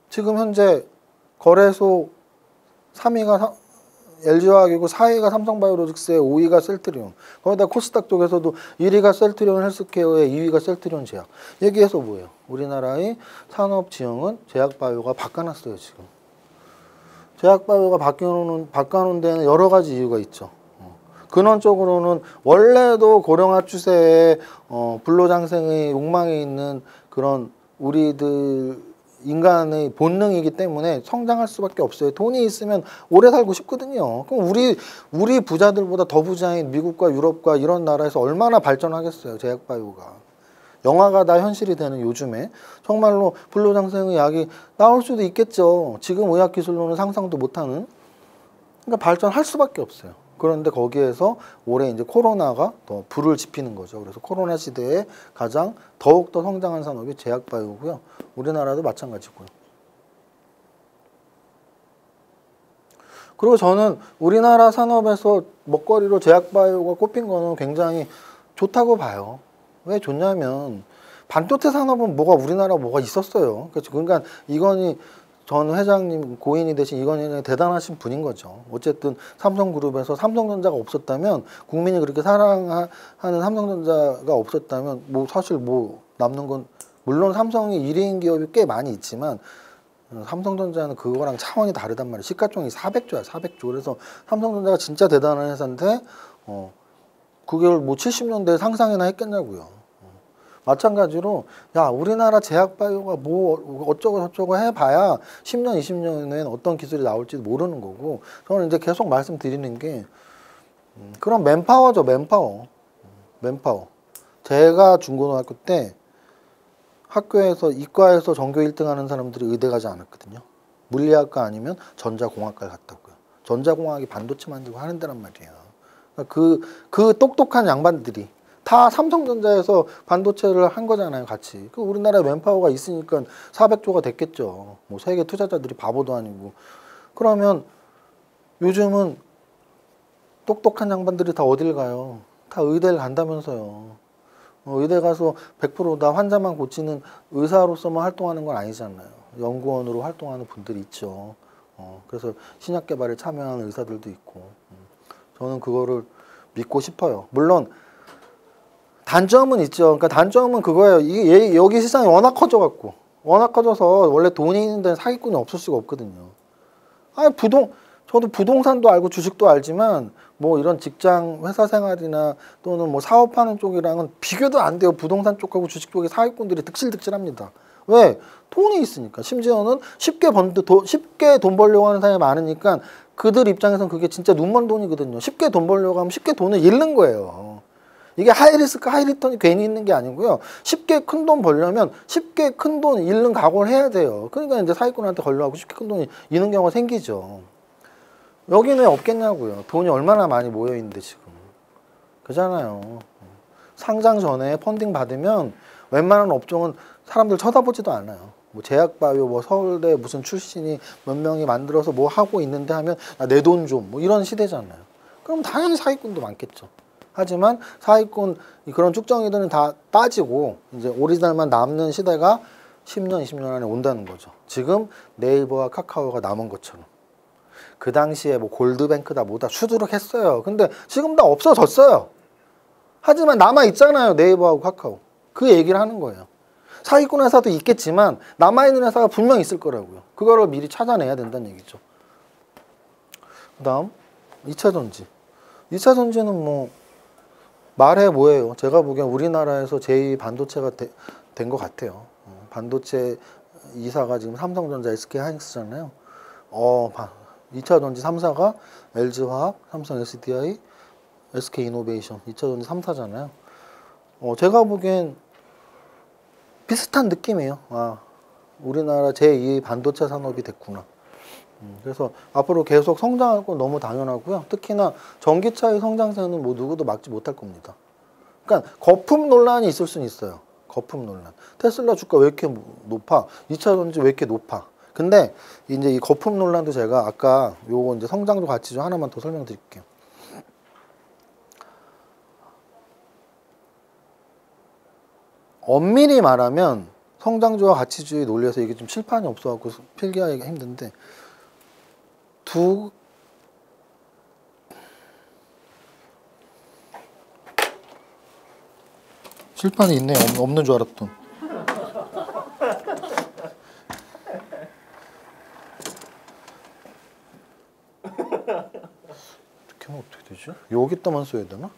지금 현재 거래소 3위가 LG화학이고 4위가 삼성바이오로직스에 5위가 셀트리온. 거기다 코스닥 쪽에서도 1위가 셀트리온 헬스케어에 2위가 셀트리온 제약. 얘기해서 뭐예요? 우리나라의 산업 지형은 제약바이오가 바꿔놨어요, 지금. 제약바이오가 바꿔놓은 데는 여러 가지 이유가 있죠. 근원적으로는 원래도 고령화 추세에 불로장생의 욕망이 있는 그런 우리들 인간의 본능이기 때문에 성장할 수밖에 없어요. 돈이 있으면 오래 살고 싶거든요. 그럼 우리 부자들보다 더 부자인 미국과 유럽과 이런 나라에서 얼마나 발전하겠어요, 제약바이오가. 영화가 다 현실이 되는 요즘에 정말로 불로장생의 약이 나올 수도 있겠죠. 지금 의학기술로는 상상도 못하는. 그러니까 발전할 수밖에 없어요. 그런데 거기에서 올해 이제 코로나가 더 불을 지피는 거죠. 그래서 코로나 시대에 가장 더욱더 성장한 산업이 제약바이오고요. 우리나라도 마찬가지고요. 그리고 저는 우리나라 산업에서 먹거리로 제약바이오가 꼽힌 거는 굉장히 좋다고 봐요. 왜 좋냐면 반도체 산업은 우리나라 뭐가 있었어요. 그러니까 이건희 전 회장님 고인이 되신 이건희 회장이 대단하신 분인 거죠. 어쨌든 삼성그룹에서 삼성전자가 없었다면 국민이 그렇게 사랑하는 삼성전자가 없었다면 사실 남는 건 물론 삼성이 1인 기업이 꽤 많이 있지만 삼성전자는 그거랑 차원이 다르단 말이에요. 시가총액이 400조야, 400조. 그래서 삼성전자가 진짜 대단한 회사인데 그걸 70년대에 상상이나 했겠냐고요. 마찬가지로 우리나라 제약바이오가 어쩌고 저쩌고 해봐야 10년, 20년엔 어떤 기술이 나올지도 모르는 거고 저는 이제 계속 말씀드리는 게 그런 맨파워죠, 맨파워. 제가 중고등학교 때 학교에서 이과에서 전교 1등 하는 사람들이 의대 가지 않았거든요. 물리학과 아니면 전자공학과를 갔다고요. 전자공학이 반도체 만들고 하는 데란 말이에요. 그 똑똑한 양반들이 다 삼성전자에서 반도체를 한 거잖아요, 같이. 우리나라에 맨파워가 있으니까 400조가 됐겠죠. 세계 투자자들이 바보도 아니고. 그러면 요즘은 똑똑한 양반들이 다 어딜 가요? 다 의대를 간다면서요. 의대 가서 100% 환자만 고치는 의사로서만 활동하는 건 아니잖아요. 연구원으로 활동하는 분들이 있죠. 그래서 신약 개발에 참여하는 의사들도 있고. 저는 그거를 믿고 싶어요. 물론 단점은 있죠. 그러니까 단점은 그거예요. 이게 여기 시장이 워낙 커져서 원래 돈이 있는 데는 사기꾼이 없을 수가 없거든요. 저도 부동산도 알고 주식도 알지만 이런 직장 회사 생활이나 또는 사업하는 쪽이랑은 비교도 안 돼요. 부동산 쪽하고 주식 쪽에 사기꾼들이 득실득실합니다. 왜? 돈이 있으니까. 심지어는 쉽게 돈 벌려고 하는 사람이 많으니까 그들 입장에서는 그게 진짜 눈먼 돈이거든요. 쉽게 돈 벌려고 하면 쉽게 돈을 잃는 거예요. 이게 하이리스크 하이리턴이 괜히 있는 게 아니고요. 쉽게 큰 돈 벌려면 쉽게 큰 돈 잃는 각오를 해야 돼요. 그러니까 이제 사기꾼한테 걸려가고 쉽게 큰 돈이 잃는 경우가 생기죠. 여기는 왜 없겠냐고요. 돈이 얼마나 많이 모여있는데 지금. 그잖아요. 상장 전에 펀딩 받으면 웬만한 업종은 사람들 쳐다보지도 않아요. 제약바이오 서울대 무슨 출신이 몇 명이 만들어서 하고 있는데 하면 내 돈 좀 이런 시대잖아요. 그럼 당연히 사기꾼도 많겠죠. 하지만 사기꾼 그런 쭉정이들은 다 빠지고 이제 오리지널만 남는 시대가 10년, 20년 안에 온다는 거죠. 지금 네이버와 카카오가 남은 것처럼. 그 당시에 골드뱅크다 수두룩 했어요. 근데 지금 다 없어졌어요. 하지만 남아있잖아요. 네이버하고 카카오. 그 얘기를 하는 거예요. 사기꾼 회사도 있겠지만 남아있는 회사가 분명 있을 거라고요. 그거를 미리 찾아내야 된다는 얘기죠. 그 다음 2차 전지. 2차 전지는 뭐 말해 뭐예요. 제가 보기엔 우리나라에서 제2 반도체가 된 것 같아요. 반도체 2사가 지금 삼성전자, SK하이닉스잖아요. 2차 전지 3사가 LG화학, 삼성 SDI, SK이노베이션 2차 전지 3사잖아요. 제가 보기엔 비슷한 느낌이에요. 우리나라 제2 반도체 산업이 됐구나. 그래서 앞으로 계속 성장할 건 너무 당연하고요. 특히나 전기차의 성장세는 뭐 누구도 막지 못할 겁니다. 그러니까 거품 논란이 있을 수는 있어요. 거품 논란. 테슬라 주가 왜 이렇게 높아? 2차 전지 왜 이렇게 높아? 근데 이제 이 거품 논란도 제가 아까 요거 이제 성장도 가치주 하나만 더 설명드릴게요. 엄밀히 말하면 성장주와 가치주의 논리에서 이게 좀 칠판이 없어갖고 필기하기가 힘든데 칠판이 있네. 없는 줄 알았던. 이렇게 하면 어떻게 되지? 여기다만 써야 되나?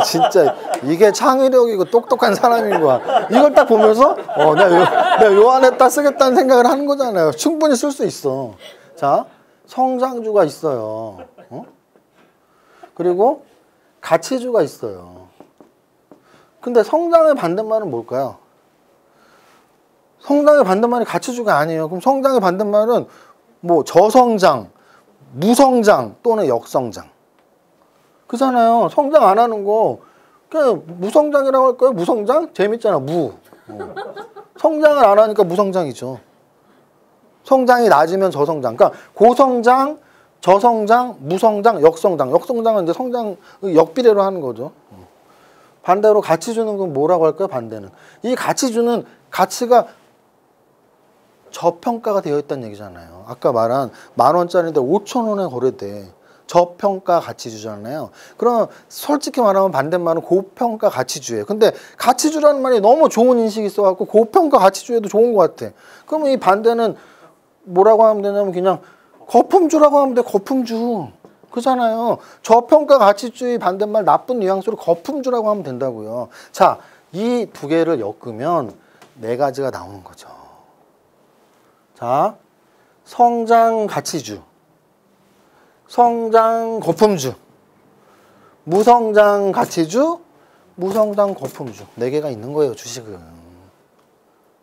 진짜 이게 창의력이고 똑똑한 사람인 거야. 이걸 딱 보면서 내가 요 안에 딱 쓰겠다는 생각을 하는 거잖아요. 충분히 쓸 수 있어. 자, 성장주가 있어요. 그리고 가치주가 있어요. 근데 성장의 반대말은 뭘까요? 성장의 반대말이 가치주가 아니에요. 그럼 성장의 반대말은 뭐 저성장, 무성장 또는 역성장. 그잖아요. 성장 안 하는 거 그냥 무성장이라고 할까요? 무성장? 재밌잖아. 성장을 안 하니까 무성장이죠. 성장이 낮으면 저성장. 그러니까 고성장, 저성장, 무성장, 역성장. 역성장은 이제 성장 역비례로 하는 거죠. 반대로 가치주는 건 뭐라고 할까요? 반대는. 이 가치주는 가치가 저평가가 되어 있다는 얘기잖아요. 아까 말한 10,000원짜리인데 5,000원에 거래돼. 저평가 가치주잖아요. 그럼 솔직히 말하면 반대말은 고평가 가치주예요. 근데 가치주라는 말이 너무 좋은 인식이 있어갖고 고평가 가치주에도 좋은 것 같아. 그러면 이 반대는 뭐라고 하면 되냐면 그냥 거품주라고 하면 돼. 거품주. 그잖아요. 저평가 가치주의 반대말 나쁜 뉘앙스로 거품주라고 하면 된다고요. 자, 이 두 개를 엮으면 네 가지가 나오는 거죠. 자, 성장 가치주, 성장 거품주, 무성장 가치주, 무성장 거품주. 네 개가 있는 거예요, 주식은.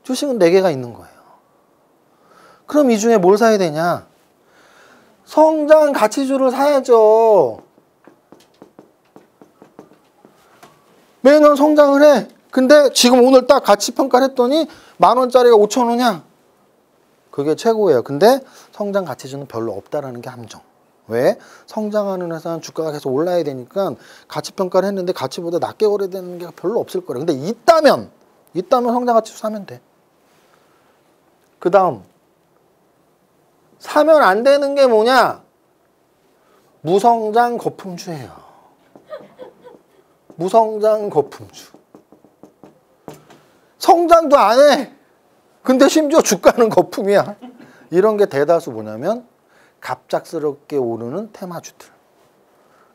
주식은 네 개가 있는 거예요. 그럼 이 중에 뭘 사야 되냐? 성장 가치주를 사야죠. 매년 성장을 해. 근데 지금 오늘 딱 가치 평가를 했더니 10,000원짜리가 5,000원이야. 그게 최고예요. 근데 성장 가치주는 별로 없다라는 게 함정. 왜? 성장하는 회사는 주가가 계속 올라야 되니까 가치 평가를 했는데 가치보다 낮게 거래되는 게 별로 없을 거예요. 근데 있다면 성장 가치주 사면 돼. 그 다음 사면 안 되는 게 뭐냐? 무성장 거품주예요. 무성장 거품주. 성장도 안 해. 근데 심지어 주가는 거품이야. 이런 게 대다수 뭐냐면 갑작스럽게 오르는 테마주들.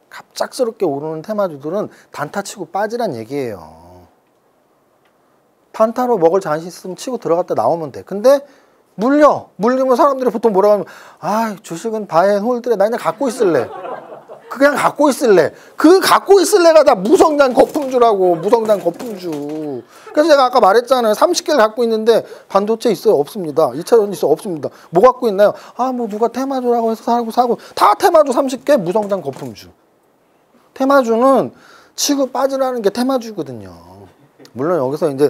갑작스럽게 오르는 테마주들은 단타 치고 빠지란 얘기예요. 단타로 먹을 자신 있으면 치고 들어갔다 나오면 돼. 근데 물리면 사람들이 보통 뭐라고 하면 주식은 바앤홀드래. 나 그냥 갖고 있을래. 그냥 갖고 있을래. 그 갖고 있을래가 다 무성장 거품주라고. 무성장 거품주. 그래서 제가 아까 말했잖아요. 30개를 갖고 있는데 반도체 있어요? 없습니다. 2차 전지 있어요? 없습니다. 뭐 갖고 있나요? 뭐 누가 테마주라고 해서 사고 다 테마주 30개 무성장 거품주. 테마주는 치고 빠지라는 게 테마주거든요. 물론 여기서 이제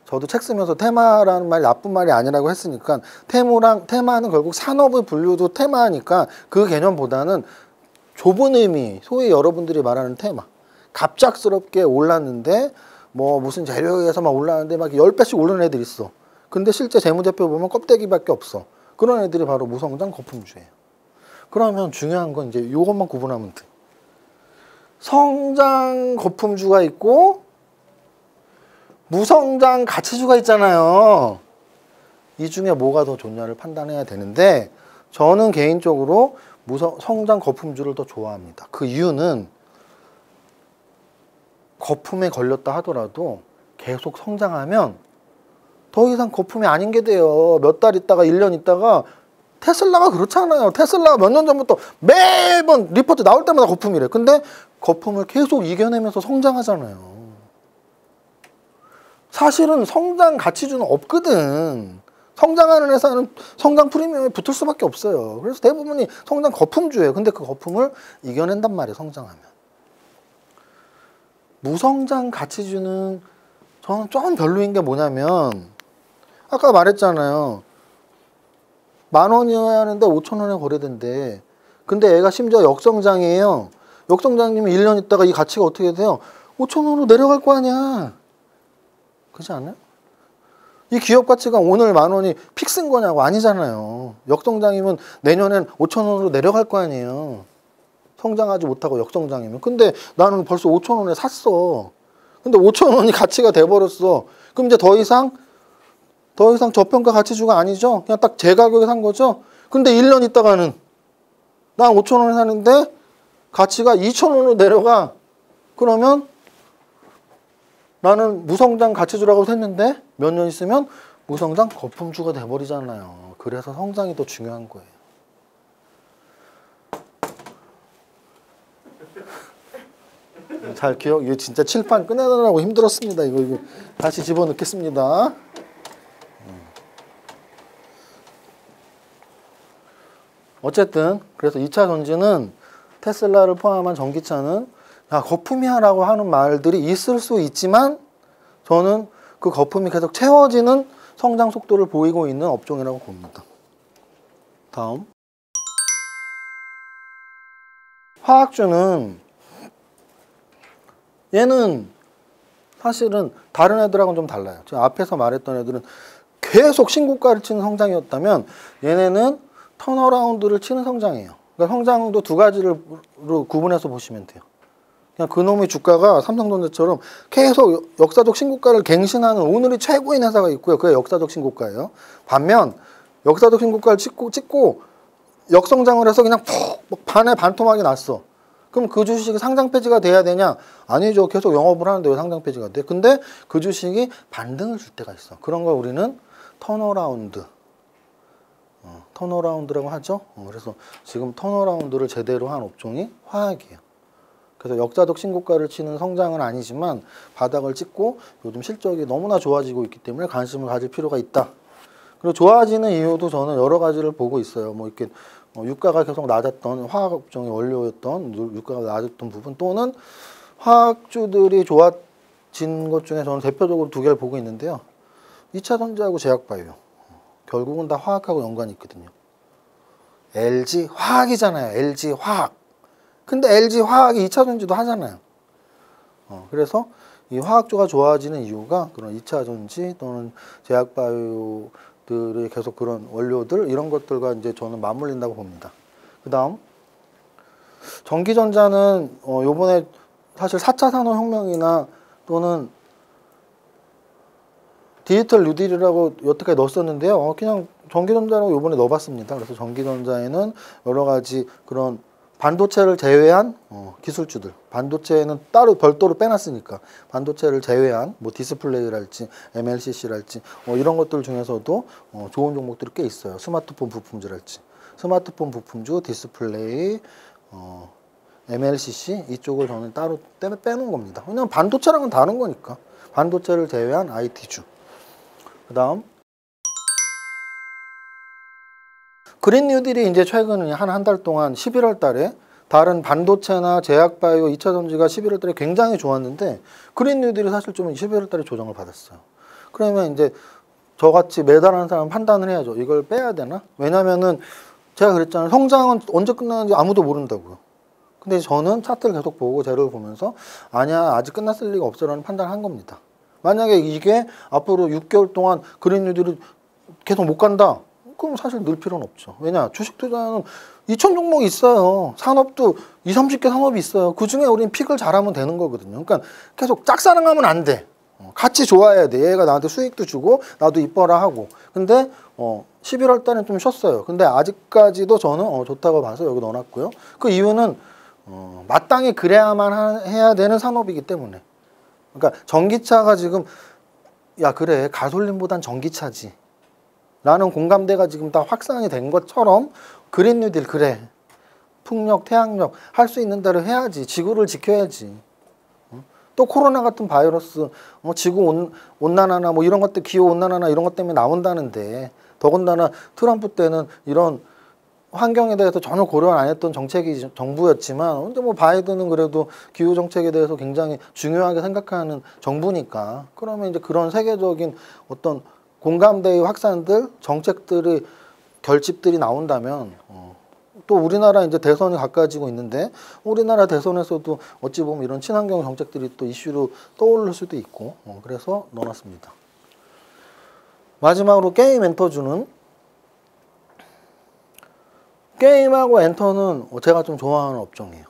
저도 책 쓰면서 테마라는 말이 나쁜 말이 아니라고 했으니까 테마는 결국 산업의 분류도 테마니까 그 개념보다는 좁은 의미, 소위 여러분들이 말하는 테마. 갑작스럽게 올랐는데 뭐 무슨 재료에 의해서 막 올랐는데 막 10배씩 오르는 애들이 있어. 근데 실제 재무제표 보면 껍데기밖에 없어. 그런 애들이 바로 무성장 거품주예요. 그러면 중요한 건 이제 이것만 구분하면 돼. 성장 거품주가 있고 무성장 가치주가 있잖아요. 이 중에 뭐가 더 좋냐를 판단해야 되는데 저는 개인적으로 성장 거품주를 더 좋아합니다. 그 이유는 거품에 걸렸다 하더라도 계속 성장하면 더 이상 거품이 아닌 게 돼요. 몇 달 있다가 1년 있다가 테슬라가 그렇잖아요. 테슬라가 몇 년 전부터 매번 리포트 나올 때마다 거품이래. 근데 거품을 계속 이겨내면서 성장하잖아요. 사실은 성장 가치주는 없거든. 성장하는 회사는 성장 프리미엄에 붙을 수밖에 없어요. 그래서 대부분이 성장 거품주예요. 근데 그 거품을 이겨낸단 말이에요. 성장하면. 무성장 가치주는 저는 좀 별로인 게 뭐냐면 아까 말했잖아요. 10,000원이어야 하는데 5,000원에 거래된대. 근데 애가 심지어 역성장이에요. 역성장이면 1년 있다가 이 가치가 어떻게 돼요? 5,000원으로 내려갈 거 아니야. 그렇지 않아요? 이 기업 가치가 오늘 10,000원이 픽스인 거냐고. 아니잖아요. 역성장이면 내년엔 5,000원으로 내려갈 거 아니에요. 성장하지 못하고 역성장이면. 근데 나는 벌써 5,000원에 샀어. 근데 5,000원이 가치가 돼버렸어. 그럼 이제 더 이상 저평가 가치주가 아니죠. 그냥 딱 제 가격에 산 거죠. 근데 1년 있다가는 난 5,000원에 사는데 가치가 2,000원으로 내려가. 그러면 나는 무성장 가치주라고 샜는데 몇 년 있으면 무성장 거품주가 돼버리잖아요. 그래서 성장이 더 중요한 거예요. 잘 이거 진짜 칠판 꺼내느라고 힘들었습니다. 이거 다시 집어넣겠습니다. 어쨌든 그래서 2차 전지는 테슬라를 포함한 전기차는 거품이야라고 하는 말들이 있을 수 있지만 저는 그 거품이 계속 채워지는 성장 속도를 보이고 있는 업종이라고 봅니다. 다음. 화학주는 얘는 사실은 다른 애들하고는 좀 달라요. 제가 앞에서 말했던 애들은 계속 신고가를 치는 성장이었다면 얘네는 턴어라운드를 치는 성장이에요. 그러니까 성장도 두 가지로 구분해서 보시면 돼요. 그냥 그놈의 주가가 삼성전자처럼 계속 역사적 신고가를 갱신하는 오늘이 최고인 회사가 있고요. 그게 역사적 신고가예요. 반면 역사적 신고가를 찍고 역성장을 해서 그냥 푹 반에 반토막이 났어. 그럼 그 주식이 상장 폐지가 돼야 되냐? 아니죠. 계속 영업을 하는데 왜 상장 폐지가 돼? 근데 그 주식이 반등을 줄 때가 있어. 그런 걸 우리는 턴어라운드라고 하죠. 그래서 지금 턴어라운드를 제대로 한 업종이 화학이에요. 그래서 역사적 신고가를 치는 성장은 아니지만 바닥을 찍고 요즘 실적이 너무나 좋아지고 있기 때문에 관심을 가질 필요가 있다. 그리고 좋아지는 이유도 저는 여러 가지를 보고 있어요. 뭐 이렇게 유가가 계속 낮았던 화학 업종의 원료였던 유가가 낮았던 부분 또는 화학주들이 좋아진 것 중에 저는 대표적으로 두 개를 보고 있는데요. 2차 전지하고 제약바이오. 결국은 다 화학하고 연관이 있거든요. LG 화학이잖아요. LG 화학. 근데 LG 화학이 2차 전지도 하잖아요. 그래서 이 화학주가 좋아지는 이유가 그런 2차 전지 또는 제약바이오들의 계속 그런 원료들 이런 것들과 이제 저는 맞물린다고 봅니다. 그 다음 전기전자는 요번에 사실 4차 산업혁명이나 또는 디지털 뉴딜이라고 여태까지 넣었었는데요. 그냥 전기전자라고 요번에 넣어봤습니다. 그래서 전기전자에는 여러 가지 그런 반도체를 제외한 기술주들, 반도체는 따로 별도로 빼놨으니까 반도체를 제외한 뭐 디스플레이랄지 MLCC랄지 이런 것들 중에서도 좋은 종목들이 꽤 있어요. 스마트폰 부품주랄지 스마트폰 부품주, 디스플레이, MLCC 이쪽을 저는 따로 빼놓은 겁니다. 왜냐면 반도체랑은 다른 거니까. 반도체를 제외한 IT주. 그 다음 그린 뉴딜이 이제 최근에 한 달 동안 11월 달에 다른 반도체나 제약바이오 2차 전지가 11월 달에 굉장히 좋았는데 그린 뉴딜이 사실 좀 11월 달에 조정을 받았어요. 그러면 이제 저같이 매달하는 사람은 판단을 해야죠. 이걸 빼야 되나? 왜냐면은 제가 그랬잖아요. 성장은 언제 끝나는지 아무도 모른다고요. 근데 저는 차트를 계속 보고 재료를 보면서 아니야 아직 끝났을 리가 없어라는 판단을 한 겁니다. 만약에 이게 앞으로 6개월 동안 그린 뉴딜이 계속 못 간다. 그럼 사실 늘 필요는 없죠. 왜냐? 주식 투자는 2천 종목이 있어요. 산업도 2, 30개 산업이 있어요. 그중에 우리는 픽을 잘하면 되는 거거든요. 그러니까 계속 짝사랑하면 안 돼. 같이 좋아해야 돼. 얘가 나한테 수익도 주고 나도 이뻐라 하고. 근데 11월 달엔 좀 쉬었어요. 근데 아직까지도 저는 좋다고 봐서 여기 넣어놨고요. 그 이유는 마땅히 그래야만 해야 되는 산업이기 때문에. 그러니까 전기차가 지금 야 그래 가솔린보단 전기차지 라는 공감대가 지금 다 확산이 된 것처럼 그린 뉴딜 그래 풍력, 태양력 할 수 있는 대로 해야지. 지구를 지켜야지. 또 코로나 같은 바이러스, 지구 온난화나 뭐 이런 것들, 기후 온난화나 이런 것 때문에 나온다는데, 더군다나 트럼프 때는 이런 환경에 대해서 전혀 고려 안 했던 정책이 정부였지만, 근데 뭐 바이든은 그래도 기후 정책에 대해서 굉장히 중요하게 생각하는 정부니까, 그러면 이제 그런 세계적인 어떤 공감대의 확산들, 정책들의 결집들이 나온다면, 또 우리나라 이제 대선이 가까워지고 있는데 우리나라 대선에서도 어찌 보면 이런 친환경 정책들이 또 이슈로 떠오를 수도 있고 그래서 넣어놨습니다. 마지막으로 게임 엔터주는 게임하고 엔터는 제가 좀 좋아하는 업종이에요.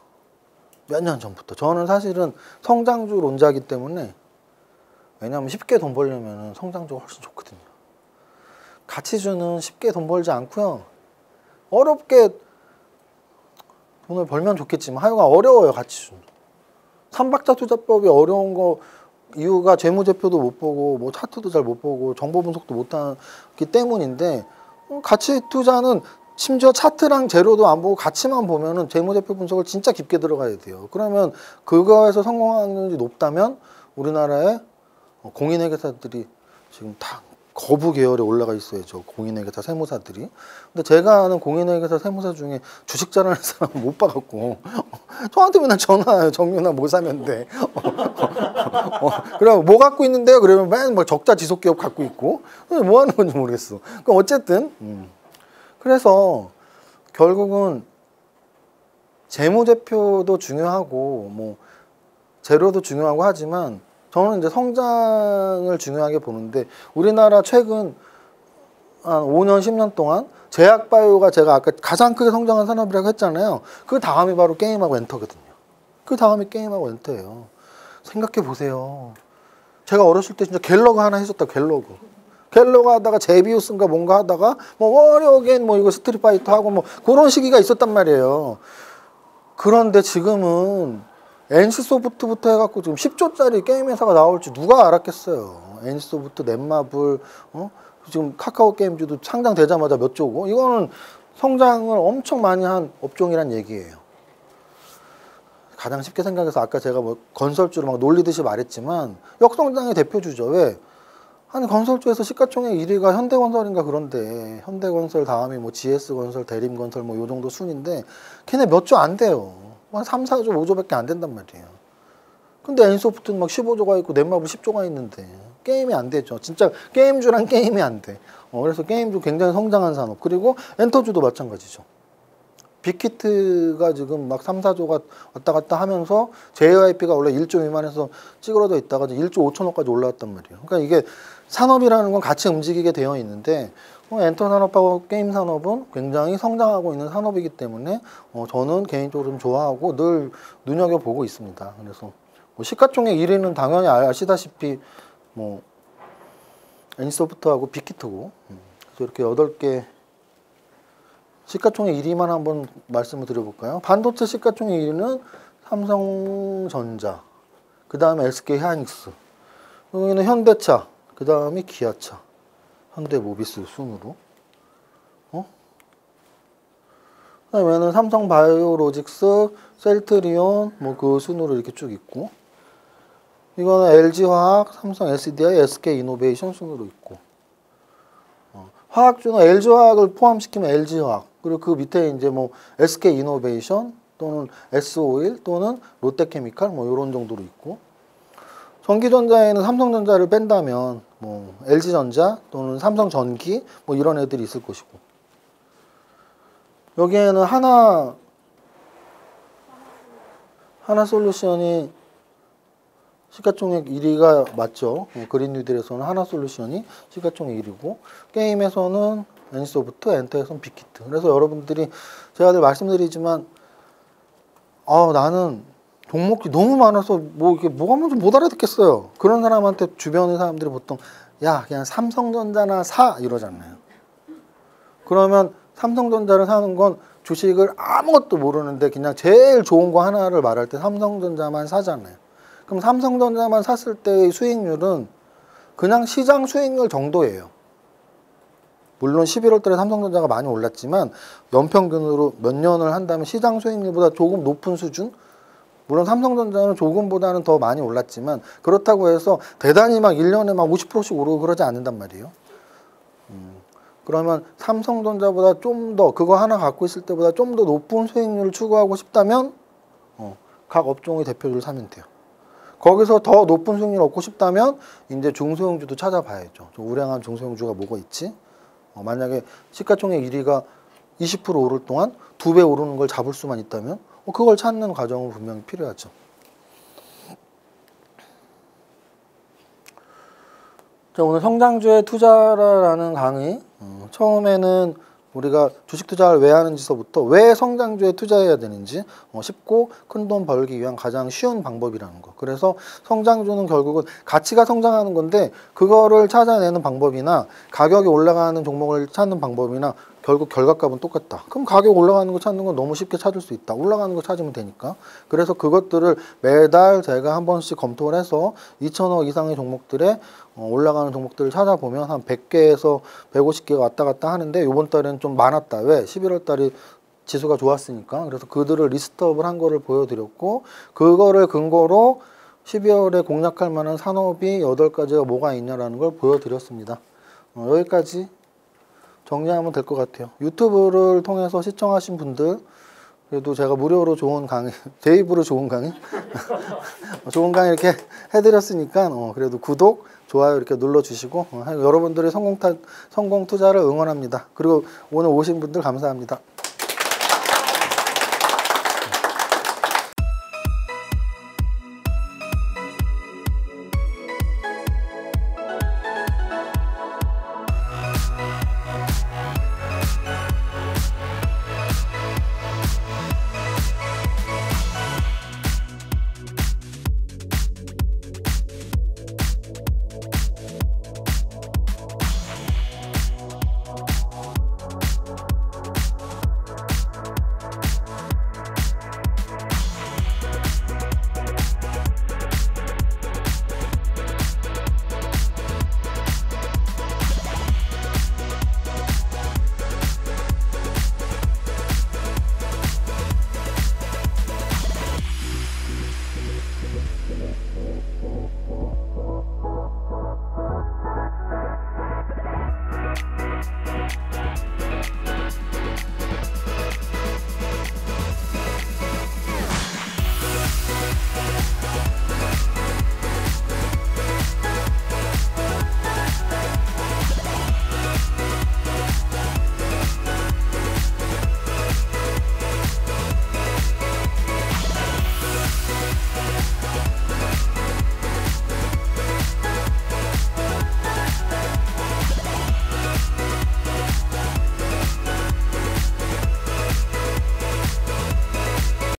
몇 년 전부터. 저는 사실은 성장주론자이기 때문에 왜냐하면 쉽게 돈 벌려면 성장주가 훨씬 좋거든요. 가치주는 쉽게 돈 벌지 않고요. 어렵게 돈을 벌면 좋겠지만 하여간 어려워요. 가치주는. 삼박자 투자법이 어려운 거 이유가 재무제표도 못 보고 뭐 차트도 잘 못 보고 정보 분석도 못하기 때문인데 가치 투자는 심지어 차트랑 재료도 안 보고 가치만 보면은 재무제표 분석을 진짜 깊게 들어가야 돼요. 그러면 그거에서 성공 확률이 높다면 우리나라의 공인회계사들이 지금 다 거부 계열에 올라가 있어요. 저 공인회계사 세무사들이. 근데 제가 아는 공인회계사 세무사 중에 주식 잘하는 사람 못 봐갖고 저한테 맨날 전화해요. 정윤아 뭐 사면 돼. 그럼 뭐 갖고 있는데요? 그러면 맨 뭐 적자 지속 기업 갖고 있고 뭐 하는 건지 모르겠어. 그럼 어쨌든 그래서 결국은 재무제표도 중요하고 뭐 재료도 중요하고 하지만 저는 이제 성장을 중요하게 보는데 우리나라 최근 한 5년, 10년 동안 제약바이오가 제가 아까 가장 크게 성장한 산업이라고 했잖아요. 그 다음이 바로 게임하고 엔터거든요. 그 다음이 게임하고 엔터예요. 생각해 보세요. 제가 어렸을 때 진짜 갤러그 하나 했었다. 갤러그 하다가 제비우스인가 뭔가 하다가 뭐 워리어게인 뭐 이거 스트리트파이터 하고 뭐 그런 시기가 있었단 말이에요. 그런데 지금은 NC소프트부터 해갖고 지금 10조짜리 게임 회사가 나올지 누가 알았겠어요. NC소프트, 넷마블, 지금 카카오 게임즈도 상장되자마자 몇 조고 이거는 성장을 엄청 많이 한 업종이란 얘기예요. 가장 쉽게 생각해서 아까 제가 뭐 건설주를 막 놀리듯이 말했지만 역성장의 대표주죠. 왜? 아니 건설주에서 시가총액 1위가 현대건설인가 그런데 현대건설 다음이 뭐 GS건설, 대림건설 뭐 요 정도 순인데 걔네 몇 조 안 돼요. 한 3, 4조, 5조밖에 안 된단 말이에요. 근데 N소프트는 막 15조가 있고 넷마블 10조가 있는데 게임이 안 되죠. 진짜 게임주랑 게임이 안 돼. 그래서 게임주 굉장히 성장한 산업. 그리고 엔터주도 마찬가지죠. 빅히트가 지금 막 3, 4조가 왔다 갔다 하면서 JYP가 원래 1조 미만에서 찌그러져 있다가 1조 5천억까지 올라왔단 말이에요. 그러니까 이게 산업이라는 건 같이 움직이게 되어 있는데 엔터 산업하고 게임 산업은 굉장히 성장하고 있는 산업이기 때문에 저는 개인적으로 좀 좋아하고 늘 눈여겨보고 있습니다. 그래서 뭐 시가총액 1위는 당연히 아시다시피 뭐 NC소프트하고 빅히트고 그래서 이렇게 8개 시가총액 1위만 한번 말씀을 드려볼까요? 반도체 시가총액 1위는 삼성전자, 그 다음에 SK하이닉스, 여기는 현대차, 그 다음이 기아차, 현대모비스 순으로. 그다음에는 삼성바이오로직스, 셀트리온 뭐 그 순으로 이렇게 쭉 있고, 이거는 LG화학, 삼성 SDI, SK이노베이션 순으로 있고, 화학주는 LG화학을 포함시키면 LG화학, 그리고 그 밑에 이제 뭐 SK이노베이션 또는 S오일 또는 롯데케미칼 뭐 이런 정도로 있고, 전기전자에는 삼성전자를 뺀다면 뭐 LG전자 또는 삼성전기 뭐 이런 애들이 있을 것이고, 여기에는 하나솔루션이 시가총액 1위가 맞죠. 그린뉴딜에서는 하나솔루션이 시가총액 1위고, 게임에서는 NC소프트, 엔터에선 빅히트. 그래서 여러분들이 제가 늘 말씀드리지만 나는 종목이 너무 많아서 이게 뭐가 뭔지 못 알아듣겠어요. 그런 사람한테 주변의 사람들이 보통 야 그냥 삼성전자나 사 이러잖아요. 그러면 삼성전자를 사는 건 주식을 아무것도 모르는데 그냥 제일 좋은 거 하나를 말할 때 삼성전자만 사잖아요. 그럼 삼성전자만 샀을 때의 수익률은 그냥 시장 수익률 정도예요. 물론 11월 달에 삼성전자가 많이 올랐지만 연평균으로 몇 년을 한다면 시장 수익률보다 조금 높은 수준? 물론 삼성전자는 조금보다는 더 많이 올랐지만 그렇다고 해서 대단히 막 1년에 막 50%씩 오르고 그러지 않는단 말이에요. 그러면 삼성전자보다 좀 더 그거 하나 갖고 있을 때보다 좀 더 높은 수익률을 추구하고 싶다면 각 업종의 대표주를 사면 돼요. 거기서 더 높은 수익률을 얻고 싶다면 이제 중소형주도 찾아봐야죠. 좀 우량한 중소형주가 뭐가 있지? 만약에 시가총액 1위가 20% 오를 동안 2배 오르는 걸 잡을 수만 있다면 그걸 찾는 과정은 분명히 필요하죠. 자, 오늘 성장주의 투자라는 강의 처음에는 우리가 주식 투자를 왜 하는지서부터 왜 성장주에 투자해야 되는지 쉽고 큰돈 벌기 위한 가장 쉬운 방법이라는 거. 그래서 성장주는 결국은 가치가 성장하는 건데 그거를 찾아내는 방법이나 가격이 올라가는 종목을 찾는 방법이나 결국 결과값은 똑같다. 그럼 가격 올라가는 거 찾는 건 너무 쉽게 찾을 수 있다. 올라가는 거 찾으면 되니까. 그래서 그것들을 매달 제가 한 번씩 검토를 해서 2천억 이상의 종목들에 올라가는 종목들을 찾아보면 한 100개에서 150개가 왔다 갔다 하는데 이번 달에는 좀 많았다. 왜? 11월 달이 지수가 좋았으니까. 그래서 그들을 리스트업을 한 거를 보여드렸고 그거를 근거로 12월에 공략할 만한 산업이 8가지가 뭐가 있냐라는 걸 보여드렸습니다. 여기까지 정리하면 될 것 같아요. 유튜브를 통해서 시청하신 분들 그래도 제가 무료로 좋은 강의, 제 입으로 좋은 강의 좋은 강의 이렇게 해드렸으니까 그래도 구독, 좋아요 이렇게 눌러주시고 여러분들의 성공 투자를 응원합니다. 그리고 오늘 오신 분들 감사합니다.